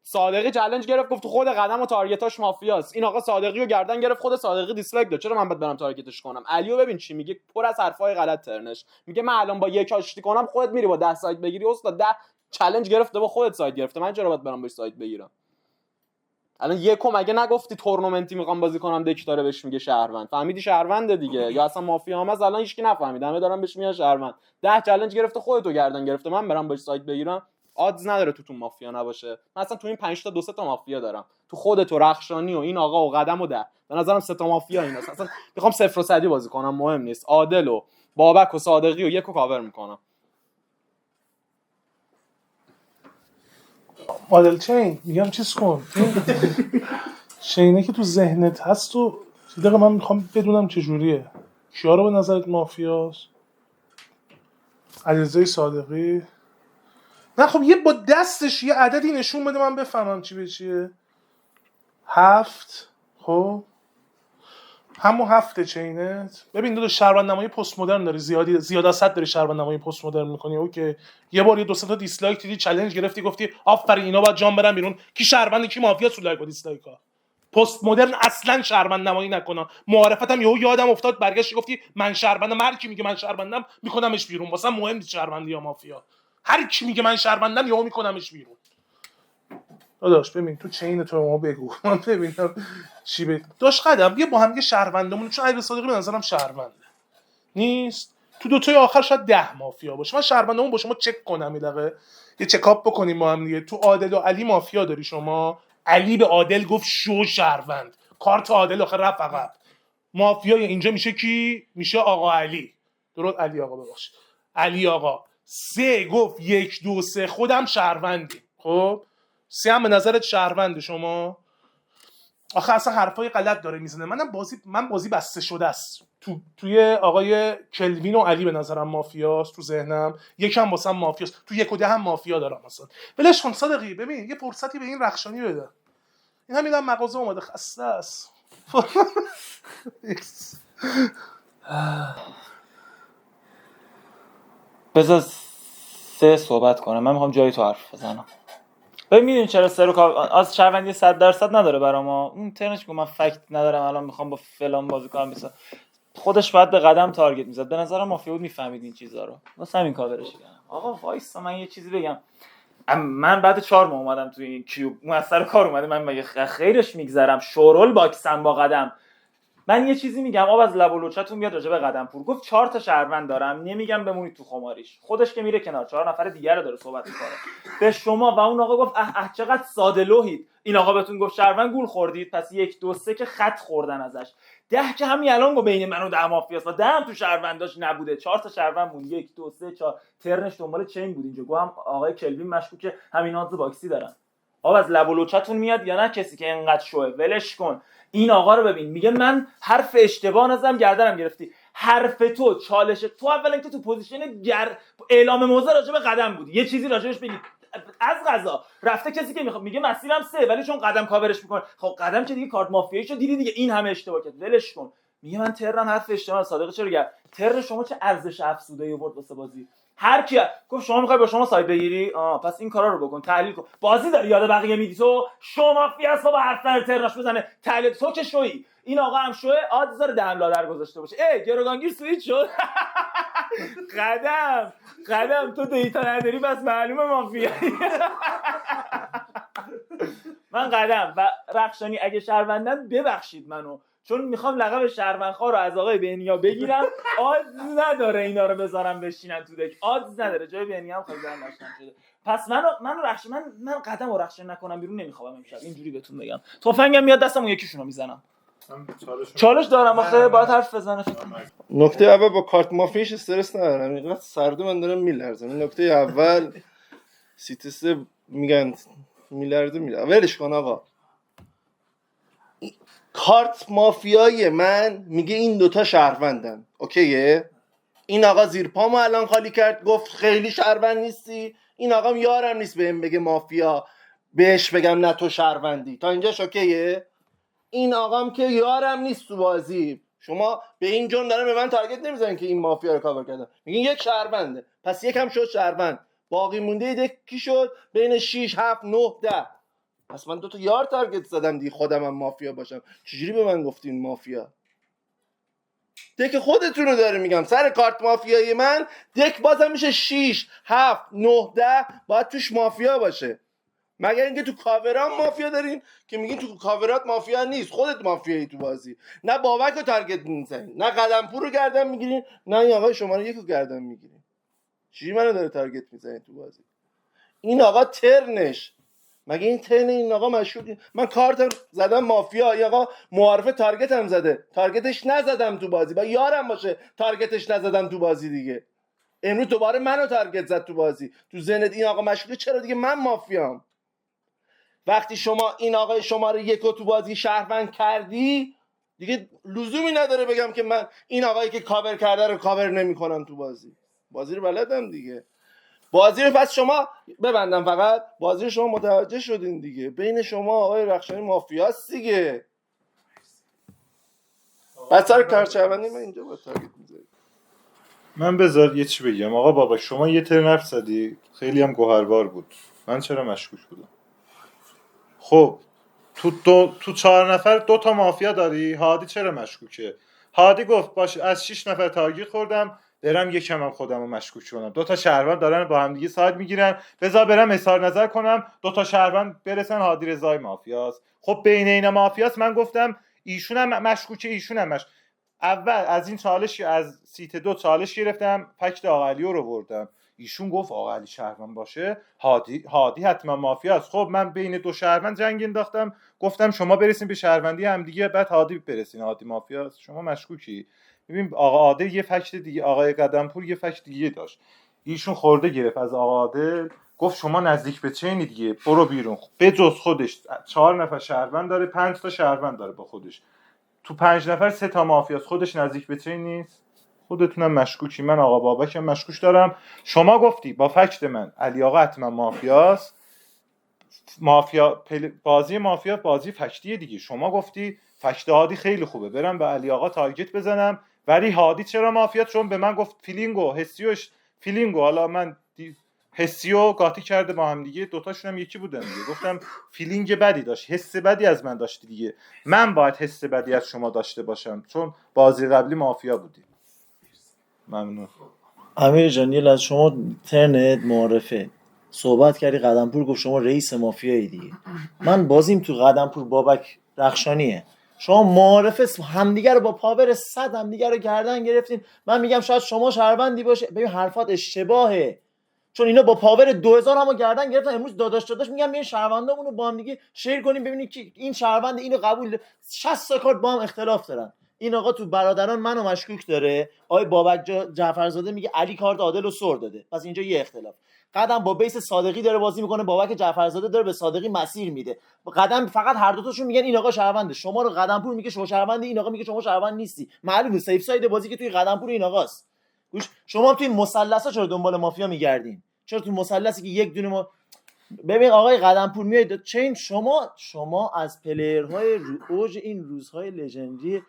صادقی چالش گرفت گفت تو خود قدم و تارگتاش مافیاست. این آقا صادقی رو گردن گرفت، خود صادقی دیسلایک داد. چرا من باید برم تارگتش کنم؟ علیو ببین چی میگه، پر از حرفای غلط ترنش. میگه من الان با یک آشتی کنم، خودت میری با 10 سایت بگیری. استاد 10 چالش گرفته با خودت سایت گرفته، من چرا باید برم باش سایت بگیرم؟ الان یکو مگه نگفتی تورنمنتی میخوام بازی کنم، دک داره بهش میگه شهروند؟ فهمیدی شهرونده دیگه، یا اصلا مافیا هم از الان هیچکی نفهمید، همه دارن بهش میگن شهروند. 10 چالش گرفته خودتو گردن گرفته، من برام باش سایت بگیرم؟ آدز نداره تو مافیا نباشه. من اصلا تو این 5 تا 2 تا مافیا دارم، تو خودت و رخشانی و این آقا و قدم و 10 به نظرم 3 تا مافیا این اصلا میخوام 0 و 100 بازی کنم، مهم نیست. عادل و بابک و صادقی و یکو کاور میکنم. مدل چین میگم چیز کن. چینه که تو ذهنت هست و دقیقا من میخوام بدونم چجوریه. کیا رو به نظرت مافیاست؟ علیرضا صادقی. نه خب یه با دستش یه عددی نشون بده من بفهمم چی به چیه. 7. خب همون 7 چینت. ببین دو شهروند نمایی پست مدرن داری، زیاد از حد داری شهروند نمایی پست مدرن میکنی. اوکی یه بار یه 2 تا دیسلایک دیدی، چالش گرفتی گفتی آفرین اینا باید جام برن بیرون. کی شهروند کی مافیا تو لایک و دیسلایک ها؟ پست مدرن اصلا شهروند نمایی نکنه. معرفتم یادم افتاد برگشتی گفتی من شهروندم. هر کی میگه من شهروندم میکنمش بیرون، واسه مهم نیست شهروندی یا مافیا. هر کی میگه من شهروندم یهو میکنمش بیرون. داداش ببین تو چین تو ما بگو من ببینم چی به داش قدم بیا با هم یه شهروندمون، چون علی صادقی به نظرم شهرونده نیست. تو دو تای آخر شاید 10 مافیا باشه. من شهروندمون با شما چک کنم یه چکاپ بکنیم با هم دیگه. تو عادل و علی مافیا داری شما؟ علی به عادل گفت شو شهروند، کارت عادل آخر رفت عقب. مافیای اینجا میشه کی؟ میشه آقا علی. درست علی آقا ببخشید علی آقا. 3 گفت 1 2 3 خودم شهروندی. خب 3 هم به نظرت شهرونده شما؟ آخه اصلا حرفای غلط داره میزنه. من بازی بسته شده است. توی آقای کلوین و علی به نظرم مافیاست، تو ذهنم یکم واسم مافیاست، تو 1 و 10 هم مافیا دارم مثلا. ولش کن صادقی، ببین یه فرصتی به این رخشانی بده. این هم میدم مغازه اومده خسته است. بذار سه صحبت کنم. من میخوام جای تو حرف بزنم. ببین میدونی چرا از شهروندی 100% نداره برام. اون ترنش که من فکت ندارم الان میخوام با فلان بازی کنم، مثلا خودش باید به قدم تارگت میزد. به نظرم مافیا بود میفهمید این چیزا رو، واسه همین کاورش کردم. آقا وایسا من یه چیزی بگم. من بعد 4 ماه اومدم تو این کیوب، اون از سر کار اومده، من مگه خیرش میگذرم؟ شورول باکسم با قدم. من یه چیزی میگم آب از لب و لوچتون بیاد راجع به قدم پور. گفت 4 تا شهروند دارم، نمیگم بمونید تو خماریش. خودش که میره کنار، 4 نفر دیگه رو داره صحبت میکنه. به شما و اون آقا گفت چقدر ساده لوحید. این آقا بهتون گفت شهروند، گول خوردید. پس 1 2 3 که خط خوردن ازش. 10 که همین الان گفت بین من و 10 مافیاست و 10 هم تو شهرونداش نبوده. 4 تا شهروند بود. 1 2 3 4 ترنش دنبال چین بود اینجا. گفتم آقای کلوین مشکوکه، همین آدز باکسی دارن. آب از لب و لوچتون میاد یا نه؟ کسی که اینقدر شوه ولش کن. این آقا رو ببین، میگه من حرف اشتباه نزدم، گردنم گرفتی. حرف تو، چالش تو، اولا که تو پوزیشن اعلام موضع راجع به قدم بودی، یه چیزی راجعش بگی. از قضا رفته کسی که میخواد، میگه مسیرم 3 ولی چون قدم کاورش میکنه، خب قدم که دیگه کارت مافیاییشو دیدی دیگه، این همه اشتباه کرد، ولش کن. میگه من ترنم حرف اشتباه. صادق چرا گرد؟ ترن شما چه ارزش افزوده آورد واسه بازی؟ هر کی گفت شما میخوای با شما سایت بگیری، پس این کارا رو بکن، تحلیل کن. بازی داری یاد بقیه میدی تو؟ شما مافیاس بابا، حرف در ترناش بزنه، تحلیل تو که شوی. این آقا هم شوه، آدز داره دهن لادر گذاشته باشه. گروگانگیر سویچ شد. قدم تو دیتا نداری بس معلومه مافیایی. من قدم و رخشانی اگه شهروندن ببخشید منو، چون میخوام لقب شهروندخوار رو از آقای بهنیا بگیرم. آدز نداره اینا رو بذارم بشینن تو دک، آدز نداره. جای بهنیا هم خیلی دارم نشنم شده. پس من قدم و رخشانی نکنم بیرون نمیخوام امشب، اینجوری بهتون بگم. تفنگم میاد دستم، اون یکیشونو میزنم. چالش دارم آخه باید حرف بزنه. نکته اول با کارت مافیش استرس ندارم، اینقدر سرده من دارم میلرزم. نکته اول سیتس میگن میلرزه ولش کن آقا. کارت مافیای من میگه این دوتا شهروندن، اوکیه؟ این آقا زیر پامو الان خالی کرد، گفت خیلی شهروند نیستی. این آقا یارم نیست بهم بگه مافیا بهش بگم نه تو شهروندی. تا اینجاش اوکیه؟ این آقام که یارم نیست تو بازی. شما به این جون داره به من تارگت نمیزنین که این مافیا رو کاور کردن، میگین یک شهرونده، پس یکم شد شهروند، باقی مونده یک کی شد؟ بین 6 7 9 10. پس من 2 تا یار تارگت زدم دیگه، خودم هم مافیا باشم. چجوری به من گفتین مافیا؟ دک خودتون رو داره میگم، سر کارت مافیایی من دک بازم میشه 6 7 9 10 باید توش مافیا باشه. مگر اینکه تو کاورات مافیا دارین که میگین تو کاورات مافیا نیست، خودت مافیایی تو بازی. نه بابک رو تارگت میزنین، نه قدمپور رو گردن میگیرین، نه این آقای شماره 1 رو گردن میگیرین. چی منو داره تارگت میزنین تو بازی؟ این آقا ترنش، مگه این ترن این آقا مشکوک؟ من کارتم زدم مافیا، این آقا معارفه تارگتم زده، تارگتش نزدم تو بازی، با یارم باشه تارگتش نزدم تو بازی دیگه. امروز دوباره منو تارگت زد تو بازی. تو ذهنت این آقا مشکوکه، چرا دیگه من مافیام؟ وقتی شما این آقای شماره 1 رو تو بازی شهروند کردی، دیگه لزومی نداره بگم که من این آقایی که کاور کرده رو کاور نمی‌کنم تو بازی. بازی رو بلدم دیگه. بازی رو پس شما ببندم، فقط بازی رو شما متوجه شدین دیگه. بین شما آقای رخشانی مافیاست دیگه. پس سر کارچه‌بندی من اینجا با تارگت می‌ذارم. من بذار یه چی بگم. آقا بابا شما یه ترن حرف زدی خیلی هم گوهربار بود. من چرا مشکوک بودم؟ خب تو 4 نفر 2 تا مافیا داری. هادی چرا مشکوکه؟ هادی گفت باشه از 6 نفر تارگت خوردم، برم یکم هم خودمو مشکوک کنم. 2 تا شهروند دارن با هم دیگه ساید میگیرن، بذار برم اظهار نظر کنم 2 تا شهروند برسن هادی رضای مافیاست. خب بین اینا مافیاست. من گفتم ایشونم مشکوکه، ایشونم اول از این چالش، از سیت 2 چالش گرفتم، فکت آقا علی رو بردم. ایشون گفت آقا علی شهروند باشه هادی حتما مافیاست. خب من بین 2 شهروند جنگ انداختم، گفتم شما برسین به شهروندی هم دیگه، بعد هادی برسین. هادی مافیاست، شما مشکوکی. ببین آقا عادل یه فکت دیگه، آقای قدمپور یه فکت دیگه داشت. ایشون خورده گرفت از آقا عادل، گفت شما نزدیک به چینی دیگه، برو بیرون. به جز خودش 4 نفر شهروند داره، 5 تا شهروند داره با خودش. تو 5 نفر 3 تا مافیاست، خودش نزدیک به چین نیست. خودتونم مشکوکی، من آقا بابکم مشکوک دارم. شما گفتی با فکت من علی آقا حتما مافیاست. بازی مافیا بازی فکتیه دیگه. شما گفتی فکت هادی خیلی خوبه، برم به علی آقا تارگت بزنم، ولی هادی چرا مافیات؟ چون به من گفت فیلینگو حسیوش فیلینگو، حالا من حسیو قاطی کرده با هم دیگه، دوتاشون هم یکی بودن دیگه. گفتم فیلینگ بدی داشت، حس بدی از من داشتی دیگه، من باید حس بدی از شما داشته باشم چون بازی قبلی مافیا بودی. ممنون. امیر جان، یه لحظه، شما ترنت معارفه صحبت کردی، قدمپور گفت شما رئیس مافیایی دیگه. من بازیم تو قدمپور بابک رخشانیه. شما معارفه همدیگه رو با پاور 100 همدیگه رو گردن گرفتین. من میگم شاید شما شهروندی باشه، ببین حرفات اشتباهه، چون اینا با پاور 2000 همو گردن گرفتن. امروز داداش میگم یه شهروندامونو با هم دیگه شیر کنیم ببینید که این شهروند اینو قبول 60 تا کارت با هم اختلاف دارن. این آقا تو برادران منو مشکوک داره، آقای بابک جعفرزاده میگه علی کارت عادل رو سر داده، پس اینجا یه اختلاف. قدم با بیس صادقی داره بازی میکنه، بابک جعفرزاده داره به صادقی مسیر میده. قدم فقط هر دو تاشون میگن این آقا شهرونده. شما رو قدمپور میگه شما شهرونده، این آقا میگه شما شهروند نیستی. معلومه سیف ساید بازی که توی قدمپور این آقاست. گوش، شما هم توی مثلثا چرا دنبال مافیا میگردین؟ چرا تو مثلثی که یک دونه ما ببین آقای قدمپور میاد چین، شما از پلیرهای اوج این روزهای لژندری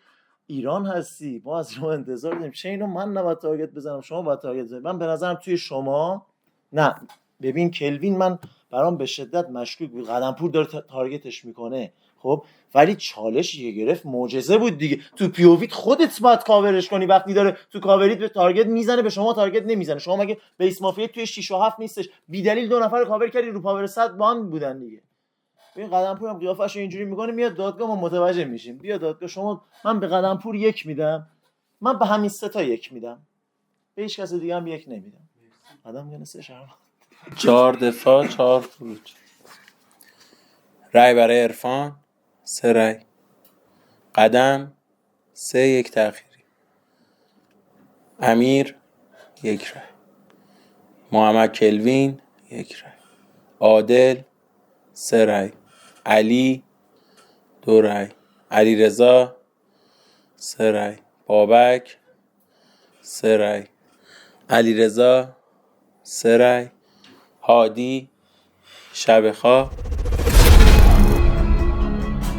ایران هستی، ما از شما انتظار داریم. چه اینو من نباید تارگت بزنم، شما باید تارگت بزنید. من به نظرم توی شما نه. ببین کلوین من برام به شدت مشکوک بود، قدمپور داره تارگتش میکنه خب، ولی چالشی که گرفت معجزه بود دیگه. تو پی او ویت خودت باید کاورش کنی وقتی داره تو کاوریت به تارگت میزنه، به شما تارگت نمیزنه. شما مگه بیس مافیا توی 6 و 7 نیستش؟ بی دلیل 2 نفر رو کاور کردی رو پاور 100 با هم بودن دیگه. ببین قدمپور هم قیافش اینجوری میکنه، میاد دادگاه ما متوجه میشیم. بیا دادگاه شما. من به قدمپور 1 میدم، من به همین 3 تا 1 میدم، به هیچ کس دیگه هم 1 نمیدم. آدم میگه 3 شهر 4 دفاع 4 خروج. رای برای عرفان 3 رای. قدم 3 1 تأخیری. امیر 1 رای. محمد کلوین 1 رای. عادل 3 رای. علی 2 رای. علیرضا 3 رای. بابک 3 رای. علیرضا 3 رای. هادی شب خواه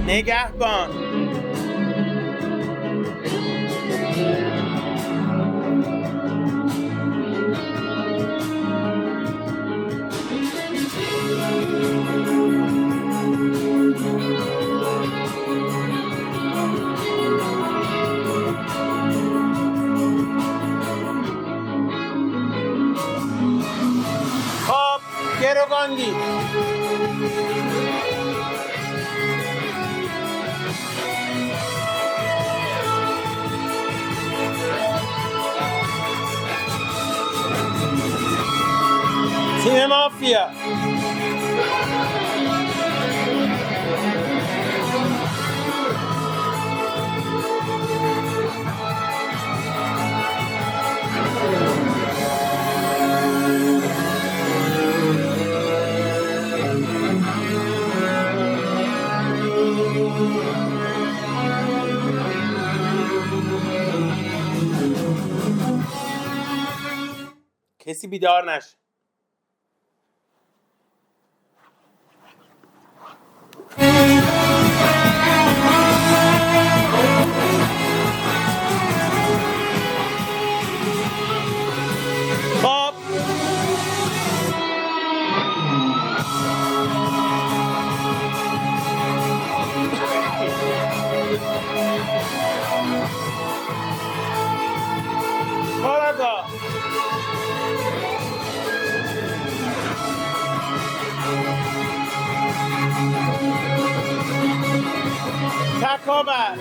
نگهبان. خب گروگاندی تیم مافیا کسی بیدار نشه. خب کاراگاه تکاور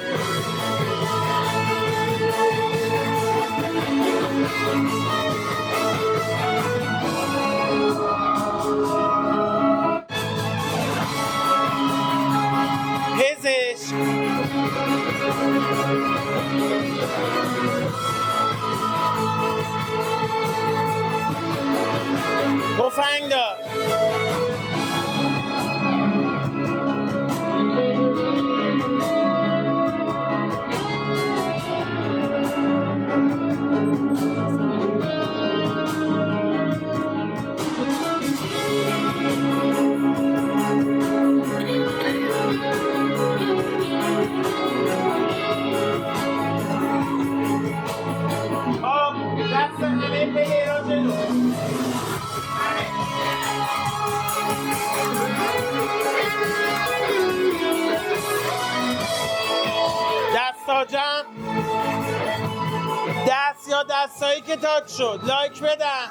پزشک تفنگ دار. دست همه پلیرها جلو. دستا جمع. دست یا دستایی که تاچ شد لایک بدن.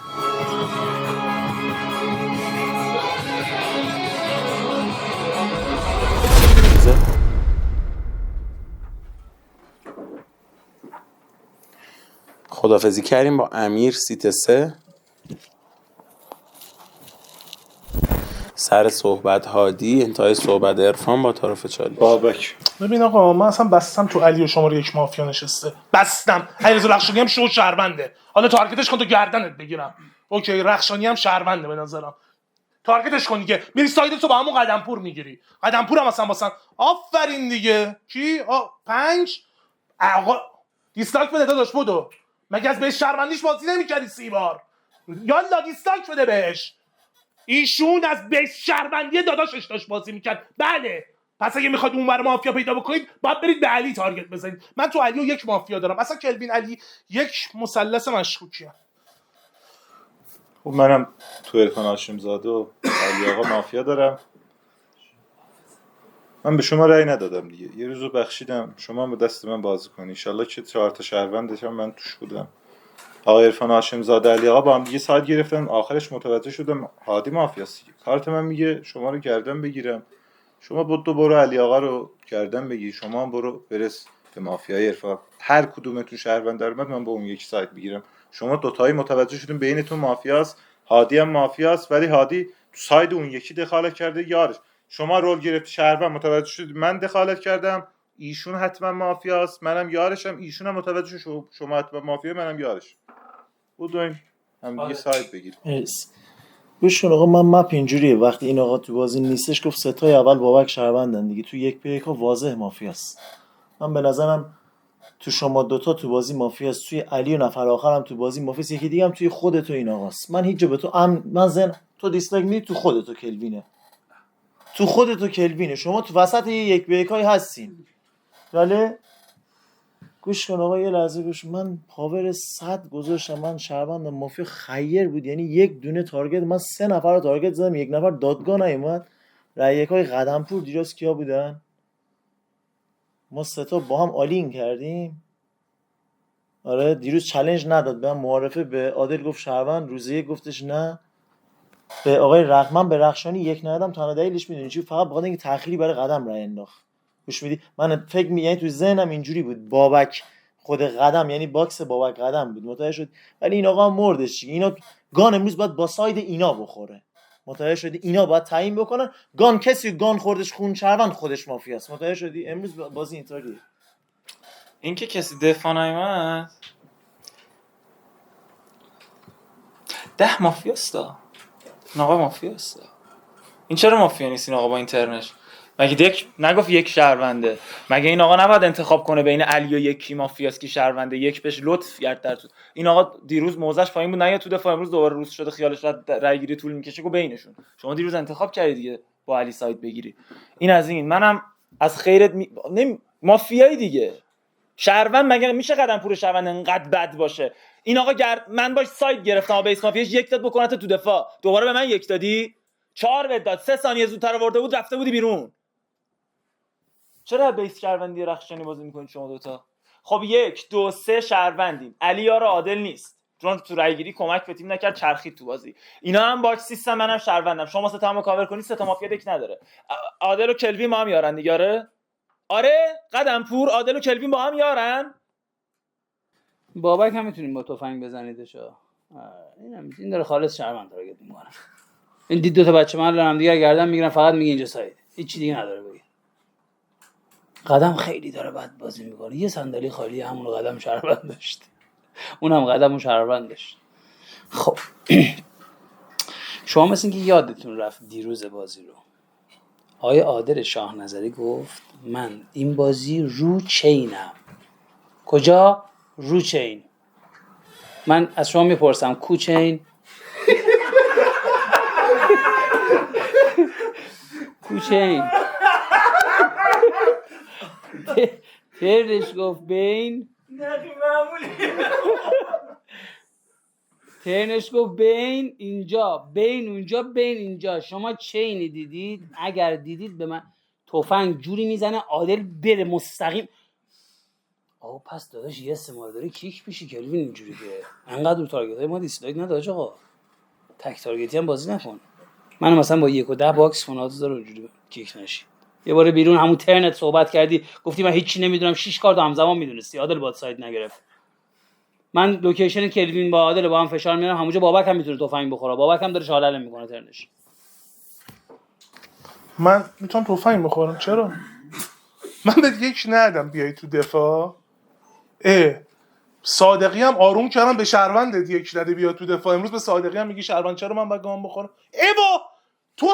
خداحافظی کردیم با امیر سیت 3. سر صحبت هادی، انتهای صحبت عرفان با طرف چالش. بابک ببین آقا من اصلا بستم تو علی و شماره 1 مافیا نشسته. بستم. علیرضا رخشانی هم شو شهرونده. حالا تارگتش کن تو گردنت بگیرم. اوکی رخشانی هم شهرونده به نظرم. تارگتش کن دیگه. میری سایدت تو با همون قدمپور میگیری. قدمپور هم مثلا واسن آفرین دیگه. کی؟ 5 آقا دیسلایک بده داداش بدو. مگه از بهش شهروندیش بازی نمی‌کردی 30 بار؟ یالا دیسلایک بده بهش. ایشون از بهش شهروندی داداشش داشت بازی میکرد. بله. پس اگه میخواد اونور مافیا پیدا بکنید باید برید به علی تارگت بزنید. من تو علی و 1 مافیا دارم. اصلا کلوین علی 1 مثلث مشکوکیه. خب منم تو عرفان هاشمزاده و علی آقا مافیا دارم. من به شما رأی ندادم دیگه. یه روزو بخشیدم شما با دست من بازی کنی. ان شاءالله که 4 تا شهروندش هم من توش بودم. آقا عرفان هاشمزاده علی آقا با هم دیگه ساعت گرفتن. آخرش متوجه شدم هادی مافیاست. کارت من میگه شما رو گردن بگیرم. شما برو علی آقا رو گردن بگیر. شما هم برو برس به مافیای عرفان. هر کدومتون شهروند در اومد من با اون یکی سایت بگیرم. شما دوتایی متوجه شدین بینتون مافیاست. هادی هم مافیاست ولی هادی تو ساید اون یکی دخالت کرده یارش. شما رول گرفت شهروند متوجه شدید من دخالت کردم ایشون حتما مافیاست منم یارشم ایشون هم متوجه شد شما حتما مافیا منم یارش بودیم هم دیگه سایت بگیریم. گوش کن آقا من مپ اینجوریه وقتی این آقا تو بازی نیستش گفت ستای اول بابک شهروندن دیگه تو 1 به 1 واضح مافیاست. من به نظرم تو شما دوتا تو بازی مافیاست توی علی و نفر آخرم تو بازی مافیاست یکی دیگه هم توی خودت و این آقاست. من هیچ جا به تو من زن تو دیسلایک میدی تو خودت و کلوینه. تو خودت و کلوینه شما تو وسط 1 به 1 هستین. ولی گوش کن آقا یه لحظه گوش من پاور 100 گذاشتم من شهروند مافیا خیر بود یعنی 1 دونه تارگت من 3 نفر رو تارگت زدم 1 نفر دادگاه نیومد. رای یکای قدمپور دیروز کیا بودن؟ ما 3 تا با هم آلین کردیم. آره دیروز چالش نداد به من معارفه به عادل گفت شهروند روزی 1 گفتش نه به آقای رحمان به رخشانی 1 ندادم تنها دلیلش میدونی چی فقط بخاطر اینکه تأخیری برای قدم رای انداخت. گوش میدی من فکر یعنی تو ذهنم اینجوری بود بابک خود قدم یعنی باکس بابک قدم بود متوجه شد ولی این آقا مردش دیگه اینا گان امروز باید با ساید اینا بخوره متوجه شدی اینا باید تعیین بکنن گان کسی گان خوردش خون شهروند خودش مافیاست متوجه شدی امروز بازی اینطوریه. این که کسی دفاع نیامد 10 مافیاستا این آقا مافیاستا این چرا مافیا نیست این آقا با اینترنش مگه دک نگفت 1 شهرونده مگه این آقا نباید انتخاب کنه بین علی و 1 مافیاست که شهرونده 1 بهش لطف کرد در تو این آقا دیروز موزش پایین بود نه تو دفاع امروز دوباره روز شده خیالش رای گیری طول میکشه گو بینشون شما دیروز انتخاب کردی دیگه با علی سایت بگیری این از این منم از خیرت مافیایی دیگه شهروند مگه میشه قدمپور شهروند انقدر بد باشه این آقا من باش سایت گرفتم بیس مافیاش 1 داد بکنه تو دفاع دوباره به من 1 دادی 4 بد داد 3 ثانیه زودتر آورده بود رفته بودی بیرون چرا بیس شهروندی رخشانی بازی میکنید شما دوتا؟ خب 1 2 3 شهروندیم علی یار عادل نیست چون تو رای گیری کمک به تیم نکرد چرخید تو بازی اینا هم باکس سیستم منم شهروندم شما 3 تا کاور کنی 3 تا مافیا دک نداره عادل و کلوین با هم یارن دیگه آره قدمپور عادل و کلوین با هم یارن بابک هم میتونیم با تفنگ بزنیدش این داره خالص شهروند تارگت میکنه این دید 2 تا بچه من هم دیگه گردن میگیرن فقط میگه اینجا ساید هیچ چیز دیگه نداره بگه قدم خیلی داره بد بازی میکنه یه صندلی خالی همون قدم شهروند داشت اونم قدمو شهروند داشت. خب شما مثل اینکه یادتون رفت دیروز بازی رو آقای عادل شاه نظری گفت من این بازی رو چینم. کجا؟ رو چین. من از شما میپرسم کوچین؟ کوچین. ترنش گفت بین. ترنش گفت بین اینجا، بین اونجا، بین اینجا. شما چینی دیدید؟ اگر دیدید به من تفنگ جوری میزنه عادل بره مستقیم. آقا پس داداش یه استعمال داره کیک میشی کلوین اینجوری که انقدر رو تارگت های ما دیسلایک نداش. آقا تک تارگتی هم بازی نکن. منو مثلا با 1 و 10 باکس فونات داره اونجوری کیک نشی. یه بار بیرون همون ترنت صحبت کردی گفتی من هیچی نمیدونم 6 کارت همزمان میدونستی. عادل باد ساید نگرفت. من لوکیشن کلوین با عادل با هم فشار میارم همونجا بابک هم میتونه تفنگ بخوره. بابک هم داره شالله میکنه ترنش. من میتونم تفنگ بخورم چرا؟ من بهت یک ندادم بیای تو دفاع. صادقی هم آروم کردم به شهروندت یک نده بیا تو دفاع. امروز به صادقی هم میگی شهروند، چرا من باید گام بخورم؟ تو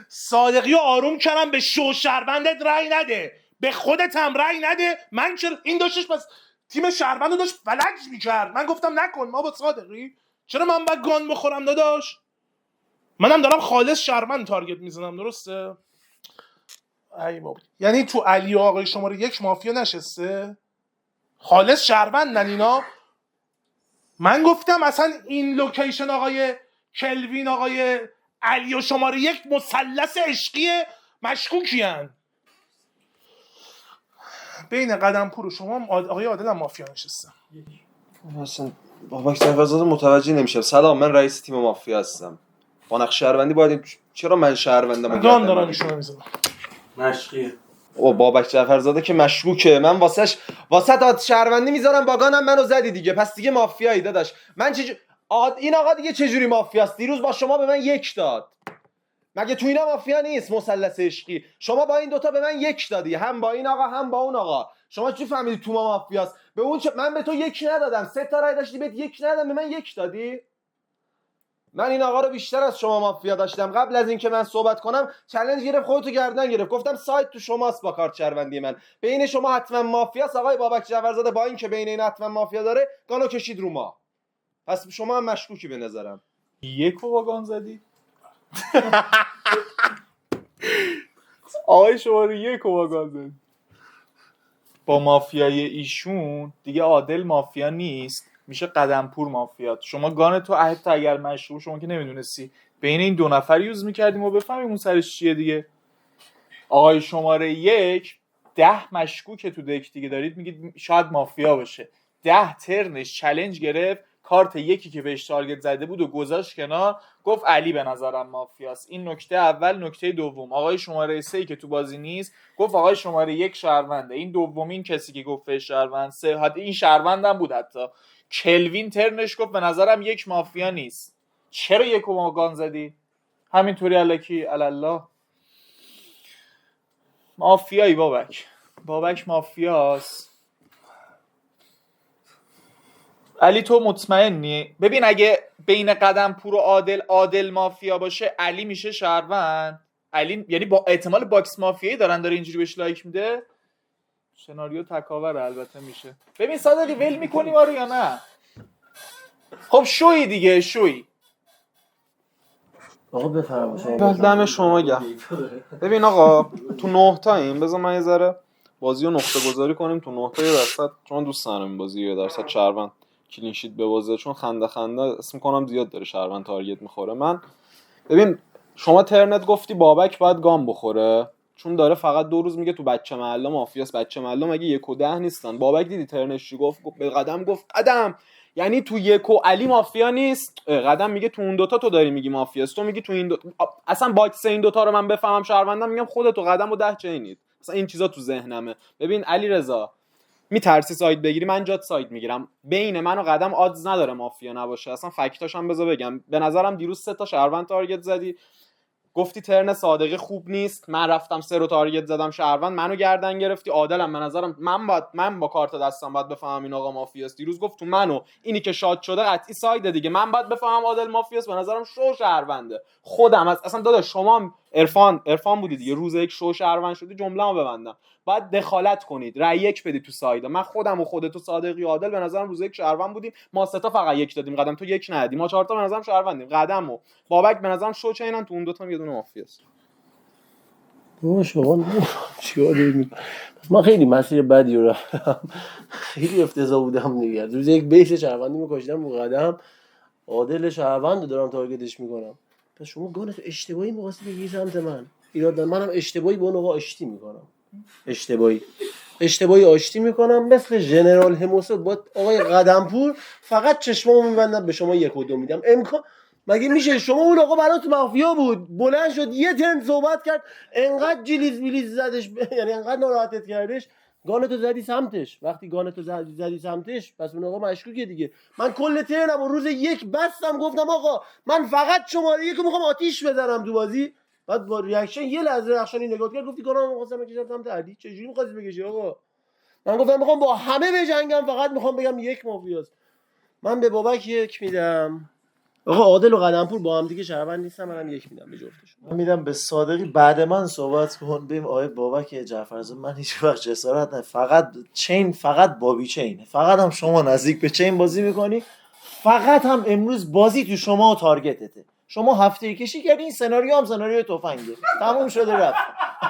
صادقی رو آروم کردم به شو شهروندت رأی نده، به خودت هم رأی نده. من چرا این داشتش پس تیم شهروند رو داشت فلج میکرد. من گفتم نکن ما با صادقی، چرا من باید گان بخورم داداش؟ منم دارم خالص شهروند تارگت میزنم درسته؟ ای بابا، یعنی تو علی و آقای شماره 1 مافیا نشسته؟ خالص شهروندن اینا؟ من گفتم اصلا این لوکیشن آقای کلوین آقای علی و شماره 1 مثلث عشقی مشکوکیان. بین قدمپور و شما آقای عادل هم مافیا نشستم. اصلا بابک جعفرزاده متوجه نمیشه. سلام، من رئیس تیم مافیا هستم. با نقش شهروندی باید چرا من شهروندم؟ گان دارم ایشون میزنم. مشقیه. او بابک جعفرزاده که مشکوکه. من واسه داد شهروندی میذارم باگانم منو زدی دیگه، پس دیگه مافیایی داداش. من این آقا دیگه چجوری مافیاست؟ دیروز با شما به من 1 داد. مگه تو اینا مافیا نیست؟ مثلث عشقی شما با این دوتا به من 1 دادی، هم با این آقا هم با اون آقا. شما چی فهمیدی تو ما مافیاست؟ به اون من به تو 1 ندادم، 3 تا رای داشتی بهت 1 ندادم، به من 1 دادی. من این آقا رو بیشتر از شما مافیا داشتم. قبل از اینکه من صحبت کنم چالش گرفت، خودتو گردن گرفت، گفتم سایت تو شماست با کارت شهروندی من، بین شما حتما مافیاست. آقای بابک جعفرزاده با اینکه بین این حتما مافیا داره گانو کشید رو ما. پس شما هم مشکوکی به نظرم. 1 با گان زدی؟ آقای شماره 1 با گان زدی. با مافیای ایشون دیگه عادل مافیا نیست، میشه قدمپور مافیات. شما گان تو حتی اگر مشروع شما که نمیدونستی بین این 2 نفر یوز میکردیم و بفهمیم اون سرش چیه دیگه. آقای شماره 1 10 مشکوک تو دک دیگه دارید میگید شاید مافیا باشه. 10 ترنش چالش گرفت، کارت یکی که بهش تارگت زده بود و گذاشت کنار، گفت علی به نظرم مافیاست. این نکته اول. نکته دوم، آقای شماره 3 که تو بازی نیست گفت آقای شماره 1 شهرونده. این دومین کسی که گفت شهروند. 3 حتی این شهروندم بود. حتی کلوین ترنش گفت به نظرم 1 مافیا نیست. چرا 1 با گان زدی؟ همینطوری الکی الله. مافیایی بابک مافیاست. علی تو مطمئنی؟ ببین اگه بین قدمپور و عادل مافیا باشه علی میشه شهروند. علی یعنی با احتمال باکس مافیایی داره اینجوری بهش لایک میده. سناریو تکاور البته میشه. ببین صادقی ول میکنی ما رو یا نه؟ خب شوی دیگه شوی. آقا بفرما شما. دم شما گرم. ببین آقا تو 9 تاییم، بذار من یه ذره بازی رو نقطه گذاری کنیم. تو 9 تا یه درصد، چون دوست دارم این بازی یه درصد شهروند کلین شیت ببازه، چون خنده اسم کنم زیاد داره شهروند تارگت میخوره. من ببین شما ترنت گفتی بابک باید گام بخوره چون داره فقط 2 روز میگه تو بچه محله مافیاست. بچه محله مگه 1 و 10 نیستن؟ بابک دیدی ترنش چی گفت به قدم گفت قدم، یعنی تو 1 و علی مافیا نیست. قدم میگه تو اون دوتا تو داری میگی مافیاست، تو میگی تو این اصلا باکس این دوتا رو من بفهمم شهروندم میگم خودت و قدم و 10 چینید. اصلا این چیزا تو ذهنمه. ببین علی رضا میترسی ساید بگیری، من جات ساید میگیرم. بین من و قدم آدز نداره مافیا نباشه. اصلا فکتاش هم بذار بگم. به نظرم دیروز 3 تا شهروند تارگت زدی. گفتی ترن صادقی خوب نیست، من رفتم 3 رو تارگت زدم شهروند، منو گردن گرفتی. عادلم به نظرم من با کارت دستم باید بفهمم این آقا مافیاست. دیروز گفت تو منو اینی که شاد شده قطعی سایده دیگه، من باید بفهمم عادل مافیاست. به نظرم شو شهرونده. خودم اصلا داداش شما عرفان بودی دیگه، روز یک شو شهروند شدی، جمله‌مو ببندم، باید دخالت کنید، رأی یک بدید تو سایدا. من خودم و خودت و صادقی و عادل به نظرم روز یک شهروند بودیم، ما سه تا فقط یک دادیم، قدم تو یک ندادی، ما 4 تا به نظرم شهروندیم. قدم و بابک به نظرم شو چینن، تو اون دو تا یه دونه مافیاست. شما چیکار دارید؟ من خیلی مسیر بدی رو رفتم، خیلی افتضاح بودم دیگه. روز یک بیس شهروندی می‌کشیدم رو قدم، عادل شهروند دارم تارگتش میکنم. پس شما گانت اشتباهی می‌خواستی بگیری سمت من. ایراد منم اشتباهی با اون آقا آشتی میکنم. اشتباهی آشتی میکنم، مثل ژنرال حماسه با آقای قدمپور فقط چشمامو میبندم به شما 1 و 2 میدم. مگه میشه شما اون آقا برات مافیا بود، بلند شد یه ترم صحبت کرد، انقدر جلیز بیلیز زدش یعنی انقدر ناراحتت کردش، گانتو زدی سمتش. وقتی گانتو زدی سمتش پس اون آقا مشکوکه دیگه. من کل ترنم و روز یک بستم گفتم آقا من فقط شماره یکو میخوام آتیش بزنم تو بازی. بعد با ریاکشن یه لحظه رخشانی نگاه کرد، گفتی گانم می‌خواستم بکشم سمت علی. چجوری می‌خواستی بکشی آقا؟ من گفتم میخوام با همه بجنگم، فقط میخوام بگم یک مافیاست. من به بابک 1 میدم. آقا عادل و قدمپور با هم دیگه شهروند نیستن، منم 1 میدم به جفتشون. من میدم به صادقی بعد من صحبت کن. ببین آقای بابک جعفرزاده، من هیچ وقت جسارت نه، فقط بابی چین، فقط هم شما نزدیک به چین بازی میکنی، فقط هم امروز بازی تو شما و تارگتته. شما هفته کشی کردی، این سناریو هم سناریو تفنگه، تموم شده رفت.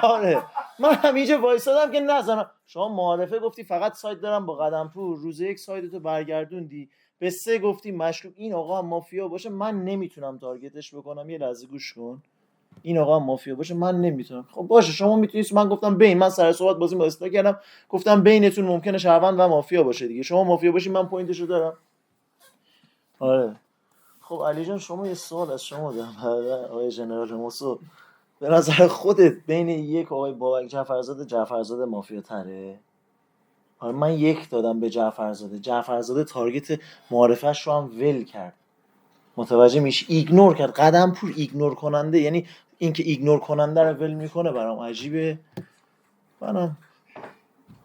آره من هم اینجا وایسادم که نزنم. شما معارفه گفتی فقط سایت دارم با قدمپور، روز یک سایتتو برگردوندی، به 3 گفتی مشکوک. این آقا هم مافیا باشه من نمیتونم تارگتش بکنم. یه لحظه گوش کن، این آقا هم مافیا باشه من نمیتونم. خب باشه شما میتونید. من گفتم من سر صحبت بازی با اصلاح کردم، گفتم بینتون ممکنه شهروند و مافیا باشه دیگه. شما مافیا باشی من پوینتشو دارم. آره خب علی جان، شما یه سوال از شما دارم. آقای ژنرال موسو، به نظر خودت بین یک آقای بابک جعفرزاده مافیا تره؟ آره من 1 دادم به جعفرزاده تارگت معارفش رو هم ول کرد، متوجه میشی؟ ایگنور کرد. قدمپور ایگنور کننده، یعنی اینکه ایگنور کننده رو ول میکنه برام عجیبه. منم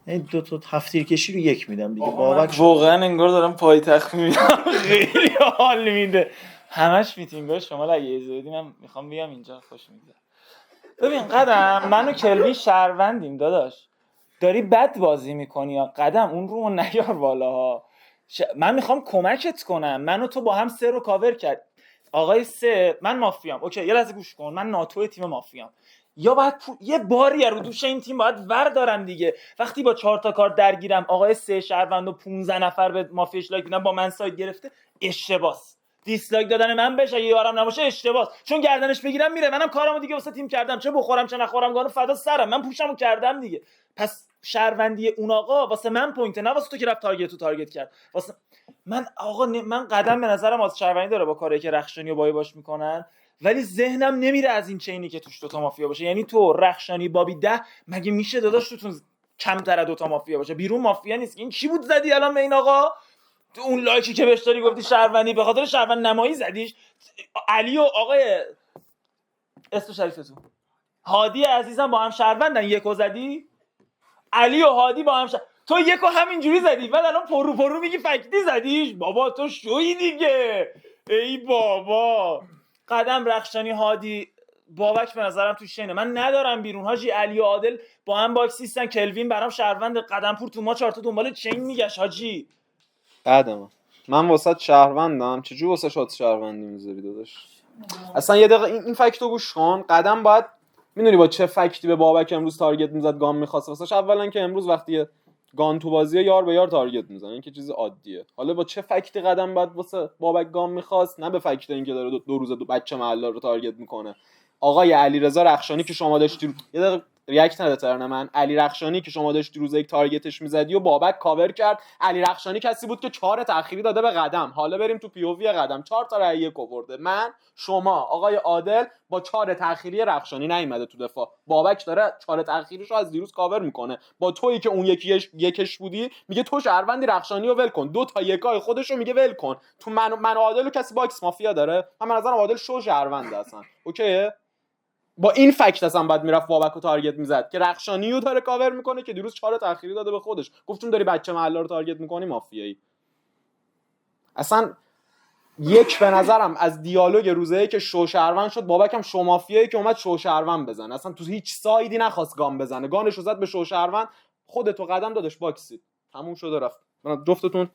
این 2 تا تفسیر کشی رو 1 میدم دیگه. بابک واقعا انگار دارم پایتخت میبینم. خیلی حال میده همش میتینگای شما. اگه اجازه بدی من میخوام بیام اینجا، خوش میگذره. ببین قدم، من و کلوین شهروندیم داداش، داری بد بازی میکنی یا قدم اون رو نیار بالا. من میخوام کمکت کنم. من و تو با هم 3 رو کاور کرد. آقای 3 من مافیام، اوکی یه لحظه گوش کن، من ناتو تیم مافیام، یا باید یه باری رو دوش این تیم باید وردارم دیگه. وقتی با 4 تا کار درگیرم، آقای 3 شهروند و 15 نفر به مافیاش لایک میدن، با من سایت گرفته، اشتباس. دیسلایک دادن من بهش اگه یارم نباشه اشتباس، چون گردنش بگیرم میره. منم کارامو دیگه واسه تیم کردم، چه بخورم چه نخورم، گانو فدا سرم، من پوشمو کردم دیگه. پس شهروندی اون آقا واسه من پوینت، نه واسه تو که رفت تارگت کرد. واسه من آقا من قدم به نظرم از شهروندی داره با کاری که رخشانی و بابی باش میکنن، ولی ذهنم نمیره از این چینی که توش 2 تا مافیا باشه. یعنی تو رخشانی بابی 10 مگه میشه داداش توتون کمتر از 2 تا مافیا باشه؟ بیرون مافیا نیست. این چی بود زدی الان به این آقا؟ تو اون لایکی که بهش داری گفتی شهروندی، به خاطر شهروند نمایی زدیش؟ علی و آقای اسم شریفتون هادی عزیزم با هم شهروندن، 1 زدی؟ علی و هادی با هم تو 1 همینجوری زدی، بعد الان پرو میگی فکتی زدیش؟ بابا تو شوی دیگه. ای بابا. قدم، رخشانی، هادی، بابک به نظرم تو شینه. من ندارم بیرون حاجی. علی و عادل با هم باکسیستن، کلوین برام شهروند، قدمپور تو ما 4 تا دنبال چین میگشت حاجی. قدم من واسه شهروندم، چجوری واسه شات شهروندی میذاری داداش؟ اصلا یه دقیقه این فکتو گوش کن. قدم باید میدونی با چه فکتی به بابک امروز تارگت میزد، گام میخواست واسش. اولا که امروز وقتی گان تو بازیه یار به یار تارگت میزنه، این که چیز عادیه. حالا با چه فکتی قدم باید واسه بابک گام میخواست؟ نه به فکت اینکه داره 2 روز 2 بچه محله رو تارگت میکنه. آقای علیرضا رخشانی که شما داشتی یه دقیقه ریاکت نده ترن من. علی رخشانی که شما داشتی روز 1 تارگتش میزدی و بابک کاور کرد. علی رخشانی کسی بود که 4 تأخیری داده به قدم. حالا بریم تو پی او وی قدم، 4 تا رأی 1 آورده. من، شما، آقای عادل با 4 تأخیری رخشانی نیومده تو دفاع. بابک داره 4 تأخیریشو از دیروز کاور میکنه. با تویی که اون یکش بودی میگه تو شهروندی، رخشانی رو ول کن. 2 تا یکای خودشو میگه ول کن. تو من و عادل رو کسی باکس مافیا داره؟ من به نظرم عادل شو شهرونده اصلا. اوکیه؟ با این فکت اصلا بعد میرفت بابک رو تارگت میزد که رخشانی رو داره کاور میکنه که دیروز 4 تأخیری داده به خودش. گفت چون داری بچه محله رو تارگت میکنی مافیایی. اصلا یک به نظرم از دیالوگ روزه که شوشهروند شد، بابک هم شو مافیایی که اومد شوشهروند بزنه، اصلا تو هیچ سایدی نخواست گام بزنه، گانش رو زد به شوشهروند، خودتو قدم دادش باکسید، تموم شده رفت. جفتتون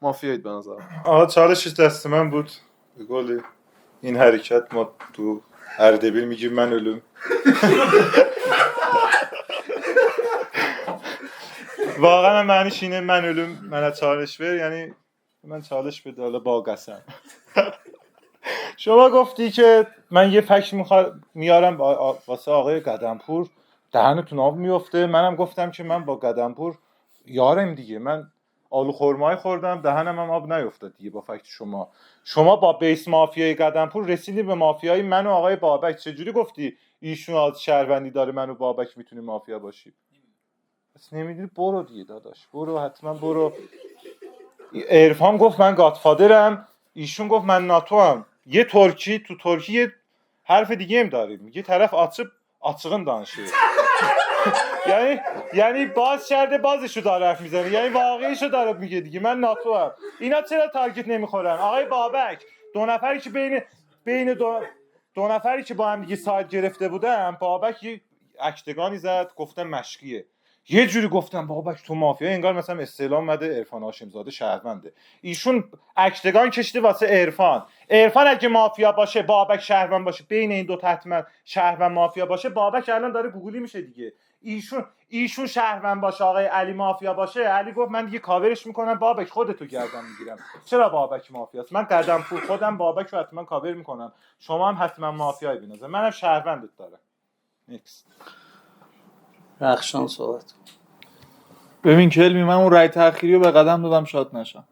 مافیایید به نظرم. آها چالشش دست من بود. به قول این حرکت ما تو اردبیل میگیم من علوم. واقعا معنیش اینه من علوم من چالش بر، یعنی من چالش بده حالا با قسم. شما گفتی که من یه فکت میارم واسه آقای قدمپور، دهنتون آب میفته. منم گفتم که من با قدمپور یارم دیگه، من آلو خرمای خوردم دهنم هم آب نیفتاد دیگه با فکت شما با بیس مافیای قدمپور رسیدی به مافیای من و آقای بابک. چجوری گفتی ایشون از شهروندی داره من و بابک میتونی مافیا باشی؟ بس نمیدونی، برو دیگه داداش، برو حتما برو. عرفان گفت من گادفادرم، ایشون گفت من ناتوام. یه ترکی تو ترکی یه حرف دیگه هم داریم، میگه طرف açığın danışıyor. یعنی باز کرده بازشو داره حرف میزنه، یعنی واقعیشو داره میگه دیگه من ناتوام. اینا چرا تارگت نمیخورن؟ آقای بابک دو نفری که بین دو نفری که با هم دیگه سایت گرفته بودن، بابک یه اکتگانی زد گفتم مشکیه. یه جوری گفتم بابک تو مافیا، انگار مثلا استعلام اومده عرفان هاشمزاده شهرونده، ایشون اکتگان کشته واسه عرفان اگه مافیا باشه بابک شهروند باشه، بین این دو حتما شهروند مافیا باشه، بابک الان داره گوگلی میشه دیگه. ایشون شهروند باشه آقای علی مافیا باشه، علی گفت من دیگه کاورش میکنم بابک خودتو گردن میگیرم. چرا بابک مافیاست؟ من قدم پور خودم بابک رو حتما کاور میکنم، شما هم حتما مافیای بینظر، منم شهروندت دارم. نیکست. رخشان صحبت. ببین کلمی، من اون رای تأخیری رو به قدم دادم شاد نشم.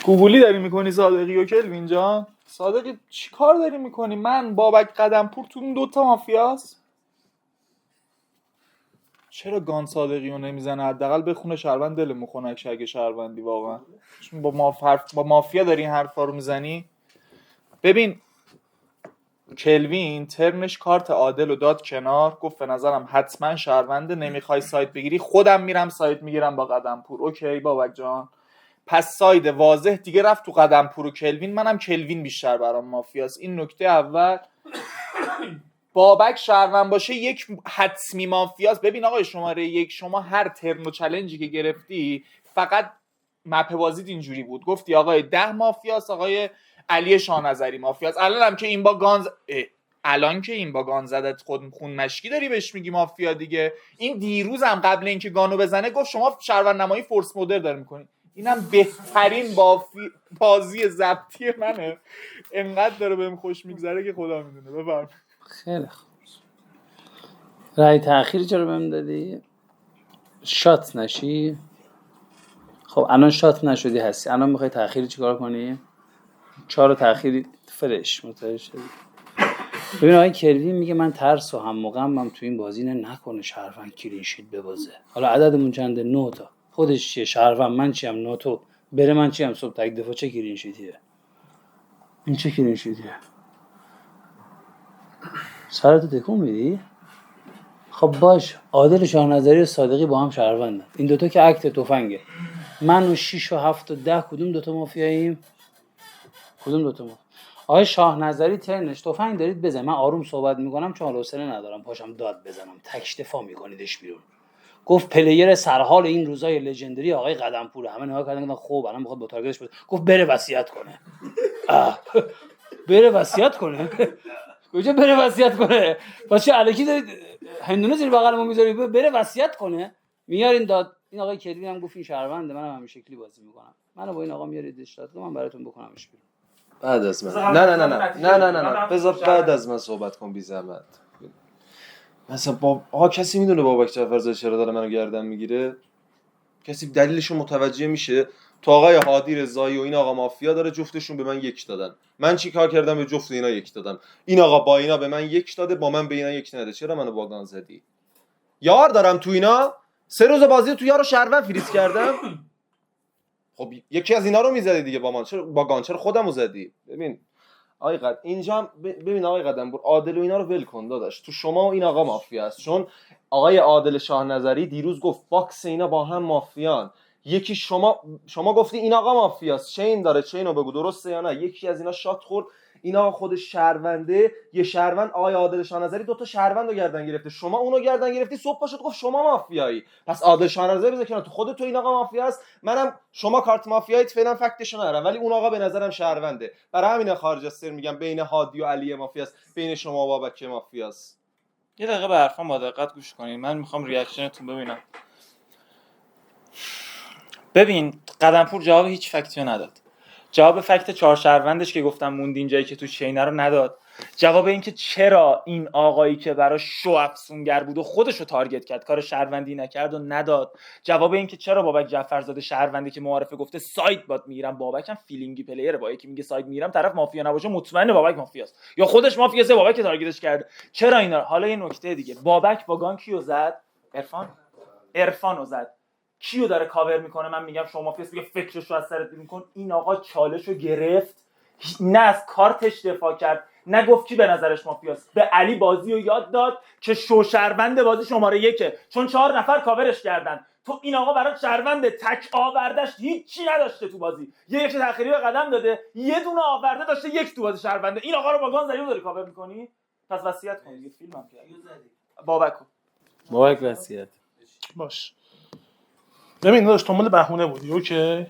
گوگلی داری میکنی صادقی و کلوین جان؟ صادقی چی کار داری میکنی؟ من بابک قدمپور تو این دوتا مافیاست؟ چرا گان صادقی رو نمیزنه؟ حداقل بخونه شهروند دلمون خنک شه اگه شهروندی واقعا. چون با مافیا داری این حرفا رو میزنی. ببین کلوین ترنش کارت عادل رو داد کنار، گفت به نظرم حتما شهرونده، نمیخوای سایت بگیری خودم میرم سایت میگیرم با قدمپور. اوکی بابک جان، پس ساید واضح دیگه رفت تو قدمپور و کلوین. منم کلوین بیشتر برام مافیاست. این نکته اول. بابک شهروند باشه یک حتمی مافیاست. ببین آقای شماره یک، شما هر ترن و چالنجی که گرفتی فقط مپ بازیت اینجوری بود، گفتی آقای 10 مافیاست، آقای علی شاهنظری مافیاست. الان که این با گان زدت خون مشکی داری بهش میگی مافیا دیگه. این دیروز هم قبل اینکه گانو بزنه گفت شما شهروند نمایی فورس مودر داری میکنی. اینم بهترین بازی ضبطی منه، انقدر داره بهم خوش میگذره که خدا میدونه. بفرمایید. خیلی خوب. رای تأخیر چرا بهم دادی؟ شات نشی؟ خب الان شات نشدی هستی، الان میخوای تأخیری چیکار کنی؟ 4 تأخیری فرش متوجه شدی؟ ببین آقای کلوین میگه من ترس و هم مغمم تو این بازی نکنه شهروند کلین شیت ببازه. حالا عددمون چنده؟ 9 تا. خودش چیه؟ شهروند. من چیم؟ 9 تا. بره من چیم؟ صبح تک دفاع. چه کلین شیتیه این؟ چه کلین شیتیه؟ سرتو تکون میدی؟ خب باش، عادل شاهنظری و صادقی با هم شهروندن، این دوتا که اکت تفنگه. من و 6 و 7 و 10 کدوم دوتا مافیاییم؟ کدوم دوتا مافیا؟ آقای شاهنظری ترنش تفنگ دارید بزن، من آروم صحبت میکنم چون حوصله ندارم پاشم داد بزنم، تک دفاع میکنیدش بیرون. گفت پلیر سرحال این روزای لژندری آقای قدمپور. همه نگاه کردن خب الان میخواد با تارگتش بزنه. گفت بره وصیت کنه. بره وصیت کنه. کجا بره وصیت کنه؟ واسه الکی دارید هندونه زیر بغلمو میذارید بره وصیت کنه؟ میارین داد. این آقای کلوین هم گفت این شهرونده، منم همین شکلی بازی میکنم. منو با این آقا میارید دادگاه، من براتون بکنمش بیرون. بعد از من. نه بذار بعد از من صحبت کن بی زحمت. مثلا کسی میدونه بابک جعفرزاده چرا داره منو گردن میگیره؟ کسی دلیلشو متوجه میشه؟ تو آقای هادی رضایی و این آقا مافیا داره، جفتشون به من 1 دادن. من چی کار کردم؟ به جفت اینا 1 دادم. این آقا با اینا به من 1 داده، با من به اینا 1 نده. چرا منو باگان زدی؟ یار دارم تو اینا. 3 روز بازی تو یارو شهروند فریز کردم. خب یکی از اینا رو میزدی دیگه با من. چرا با گانچر خودمو زدی؟ ببین اینجا هم ببین آقای قدمپور، عادل و اینا رو ول کن داداش، تو شما و این آقا مافیا است. چون آقای عادل شاه نظری دیروز گفت باکس اینا با هم مافیان. یکی شما گفتی این آقا مافیاست، چین داره، چینو بگو درسته یا نه؟ یکی از اینا شات خورد، این آقا خودش شهرونده، یه شهروند آقای عادل شاه نظری 2 تا شهروند رو گردن گرفته، شما اونو گردن گرفتی، صبح پاشد گفت شما مافیایی. پس عادل شاه نظری بذار کنار، تو خودت تو این آقا مافیاست، منم شما کارت مافیاییت فعلا فکتشو ندارم، ولی اون آقا به نظرم شهرونده. برای همین خارج از سر میگم بین هادی و علی مافیاست، بین شما و بابک مافیاست. یه دقیقه به حرفام با دقت گوش کنین، من میخوام ریاکشنتون ببینم. ببین قدمپور جواب هیچ فکتی رو نداد. جواب فکت 4 شهروندش که گفتم موندین جایی که تو چینه رو نداد. جواب این که چرا این آقایی که براش شو افسونگر بود و خودش رو تارگت کرد کار شهروندی نکرد و نداد. جواب این که چرا بابک جعفرزاده شهروندی که معارفه گفته سایت باد میگیرم، بابک هم فیلینگی پلیره، با یکی میگه سایت میگیرم طرف مافیا نباشه مطمئن بابک مافیاست یا خودش مافیاست بابک که تارگتش کرده. چرا اینا؟ حالا یه نکته دیگه، بابک با گان کیو زد؟ عرفانو زد. کیو داره کاور میکنه؟ من میگم شما مافیاست، میگه فکرشو از سرت بیرون کن. این آقا چالشو گرفت، نه از کارتش دفاع کرد، نه گفت کی به نظرش مافیاست، به علی بازی رو یاد داد که شو شهروند بازی شماره 1، چون 4 نفر کاورش کردن. تو این آقا برای شهروند تک آوردش هیچی نداشته تو بازی، یک تأخیری به قدم داده، یه دونه آورده داشته، یک تو بازی شهرونده. این آقا رو با گان زدی داری کاور میکنی؟ پس وصیت کن دیگه. فیلمم کردی بابک وصیت باش. ببین داداش تو مال بهونه بودی، اوکی؟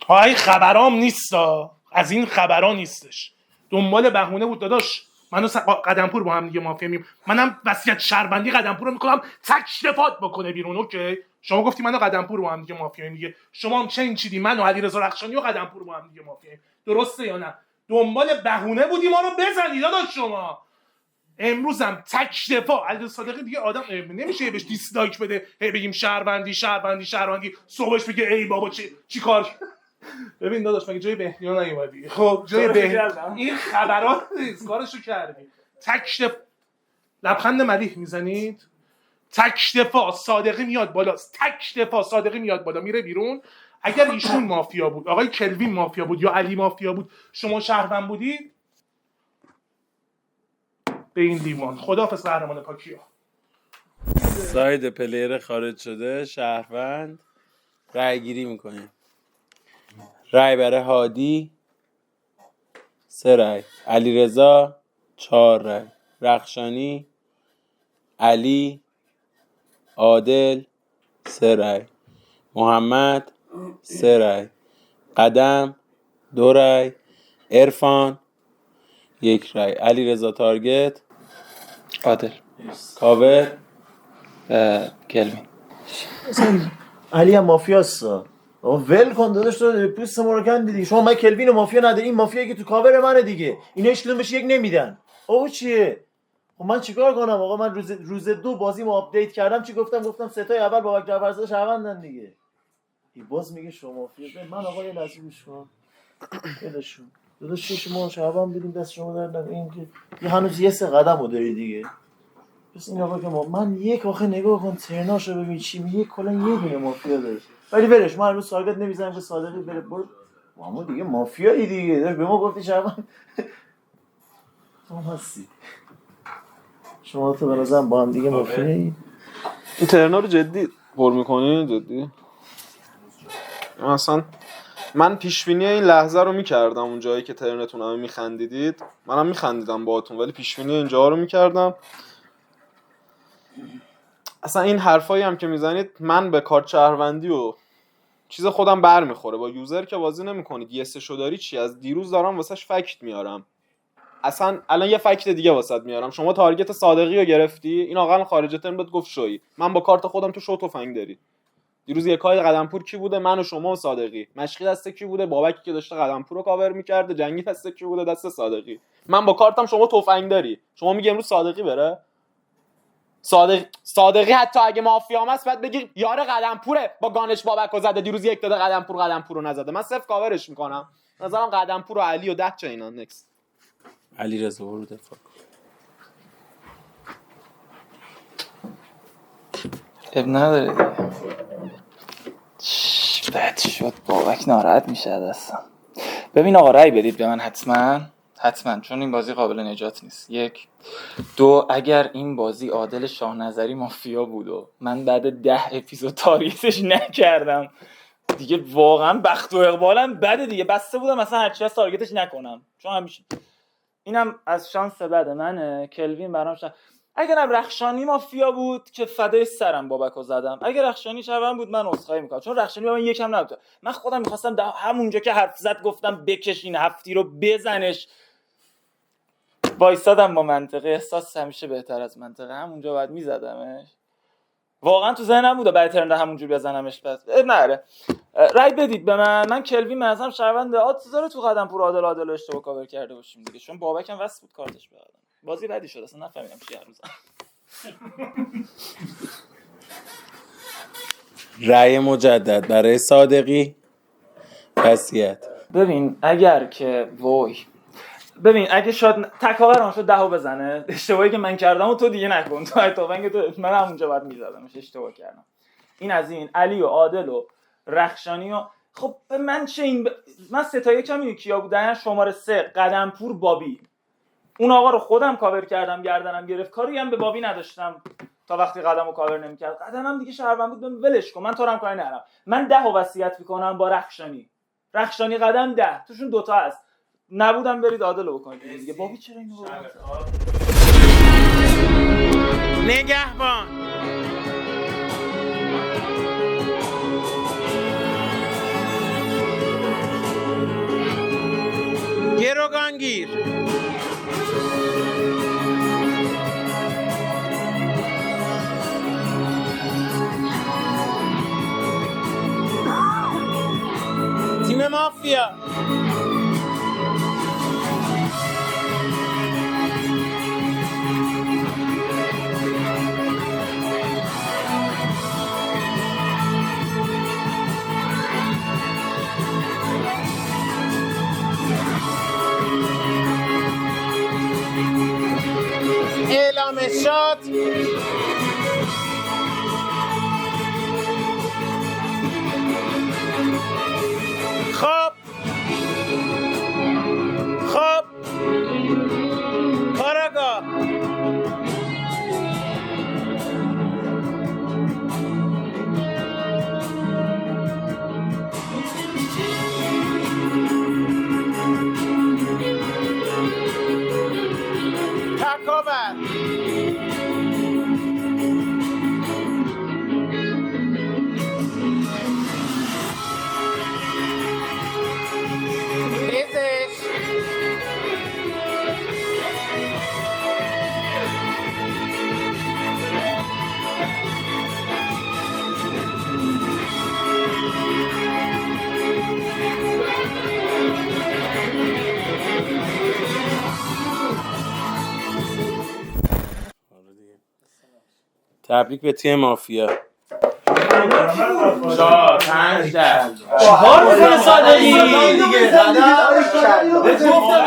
های خبرام نیستا، از این خبرا نیستش، دنبال بهونه بود داداش. منو قدمپور با هم دیگه مافیا میم، منم وصیت شهروندی قدمپور رو میکنم تک دفات بکنه بیرون، اوکی؟ شما گفتی منو قدمپور با هم دیگه مافیا دیگه، شما هم چین چیدی منو علیرضا رخشانی و قدمپور با هم دیگه مافیا، درسته یا نه؟ دنبال بهونه بودی ما رو بزنی داداش. شما امروزم تک دفاع. علیرضا صادقی دیگه آدم نمیشه بهش دیسلایک بده، هی بگیم شهروندی صبحش بگه ای بابا چی کار. ببین داداش مگه جای بهنیا نیومدی؟ خب جای بهنیا این خبرات نیست، کارشو کردی. تک دفاع لبخند ملیح میزنید، تک دفاع صادقی میاد بالا، تک دفاع صادقی میاد بالا میره بیرون. اگر ایشون مافیا بود، آقای کلوین مافیا بود یا علی مافیا بود، شما شهروند بودید، به این دیوان خداحافظ قهرمان پاکیا. ساید پلیر خارج شده شهروند رای گیری میکنیم. رای برای هادی 3 رای، علیرضا 4 رای، رخشانی، علی، عادل 3 رای، محمد 3 رای، قدم 2 رای، عرفان 1 رای. علیرضا تارگت عادل، کاور کلوین. علی هم مافیاست. ول کن داداش، تو پوست ما رو کندی دیگه. شما من کلوین و مافیا نداری، این مافیایی که تو کاور منه دیگه. اینا هیچ کدوم بهش 1 نمیدن. او چیه؟ خب من چیکار کنم آقا؟ من روز 2 بازیمو آپدیت کردم، چی گفتم ستای اول بابک جعفرزاده شهروندن دیگه. این باز میگه شما مافیا. من آقا یه لحظه گوش کن. ولشون. داداش شما شهروند بودیم، دست شما در نکنه. این که هنوز یه 3 قدمو داری دیگه. پس این آقا که من یک آخه نگاه کن ترناشو ببین چی میگه، کلا یه دونه مافیا داره. ولی ولش، من امروز تارگت نمیزنم که صادقی بره. برو ما دیگه مافیایی دیگه، داش به ما گفتی شهروند. تو هستی شما تو به نظرم با هم دیگه مافیایی. این ترنا رو جدی پر میکنی؟ جدی مثلا من پیش بینی این لحظه رو میکردم، اون جایی که ترنتون همه میخندیدید منم میخندیدم باهاتون، ولی پیش بینی اینجا رو میکردم. اصلا این حرفایی هم که میزنید من به کارت شهروندی و چیز خودم بر میخوره. با یوزر که بازی نمیکنید، یه سشو داری چی؟ از دیروز دارم واسش فکت میارم. اصلا الان یه فکت دیگه واسط میارم. شما تارگت صادقی رو گرفتی، این آقا خارج ترم بهت گفت شوی. من با کارت خودم تو شو تفنگ داری. دیروز یکای قدمپور کی بوده؟ من و شما و صادقی. مشقی دست کی بوده؟ بابکی که داشته قدمپور رو کاور میکرده. جنگی دست کی بوده؟ دست صادقی. من با کارتم شما تفنگ داری. شما میگی امروز صادقی بره؟ صادقی حتی اگه مافیام است بعد بگی یار قدمپوره، با گانش بابکو زده، دیروز 1 داده قدمپور رو نزده. من صفر کاورش میکنم. نظرم قدمپور و علی و 10 چینان. نکست. علیرضا برو دفاع. اب نداره دیگه. بد شد، بابک ناراحت میشه دستم. ببین آقا رأی بدید به من حتما. حتما، چون این بازی قابل نجات نیست. 1 2 اگر این بازی عادل شاه نظری مافیا بود و من بعد 10 اپیزود تاریخش نکردم دیگه، واقعا بخت و اقبالم بده دیگه. بسته بودم مثلا هرچی از تارگتش نکنم، چون همیشه اینم از شانس بده منه. کلوین برام اگرم رخشانی مافیا بود که فدای سرم بابکو زدم، اگر رخشانی شبم بود من عذرخواهی میکنم، چون رخشانی با من یکم نبود. من خودم میخواستم همونجا که حرف زد گفتم بکشین هفتی رو بزنش، وایسادم با منطقه. احساس همیشه بهتر از منطقه، همونجا بعد میزدمش. واقعا تو ذهنم بود بعد ترنده همونجوری بزنمش. بس نره رای بدید به من کلوین منظرم شهروند آدز داره تو قدم پور عادل اشتباه کاور کرده باشیم دیگه، چون بابک هم واسه بود کارتش به قدم. بازی بدی شد اصلا نفهمیدم چی حرف میزنه. رأی مجدد برای صادقی. وصیت. ببین اگر که اگه شاد تکاور آن شد 10 بزنه، اشتباهی که من کردم و تو دیگه نکن. تو من همونجا بعد میزدمش، اشتباه کردم. این از این. علی و عادل و رخشانی و خب من چه این من ستایی کمی کیا بودن؟ شماره 3 قدمپور بابی. اون آقا رو خودم کاور کردم، گردنم گرفت، کاری هم به بابی نداشتم تا وقتی قدمو کاور نمی‌کرد. قدمم دیگه شهروند بود، ولش کن، من تو رو هم کاری ندارم. من 10 وصیت می‌کنم با رخشانی قدم 10 توشون دوتا هست، نبودم برید عادل رو بکنید دیگه. بابی چرا اینو نگهبان. گروگانگیر. تیم مافیا. اعلام شات. خب کاراگاه. تکاور. تبریک به تیم مافیا. 4 5 10 چهار میکنه صادقی دیگه. گفتم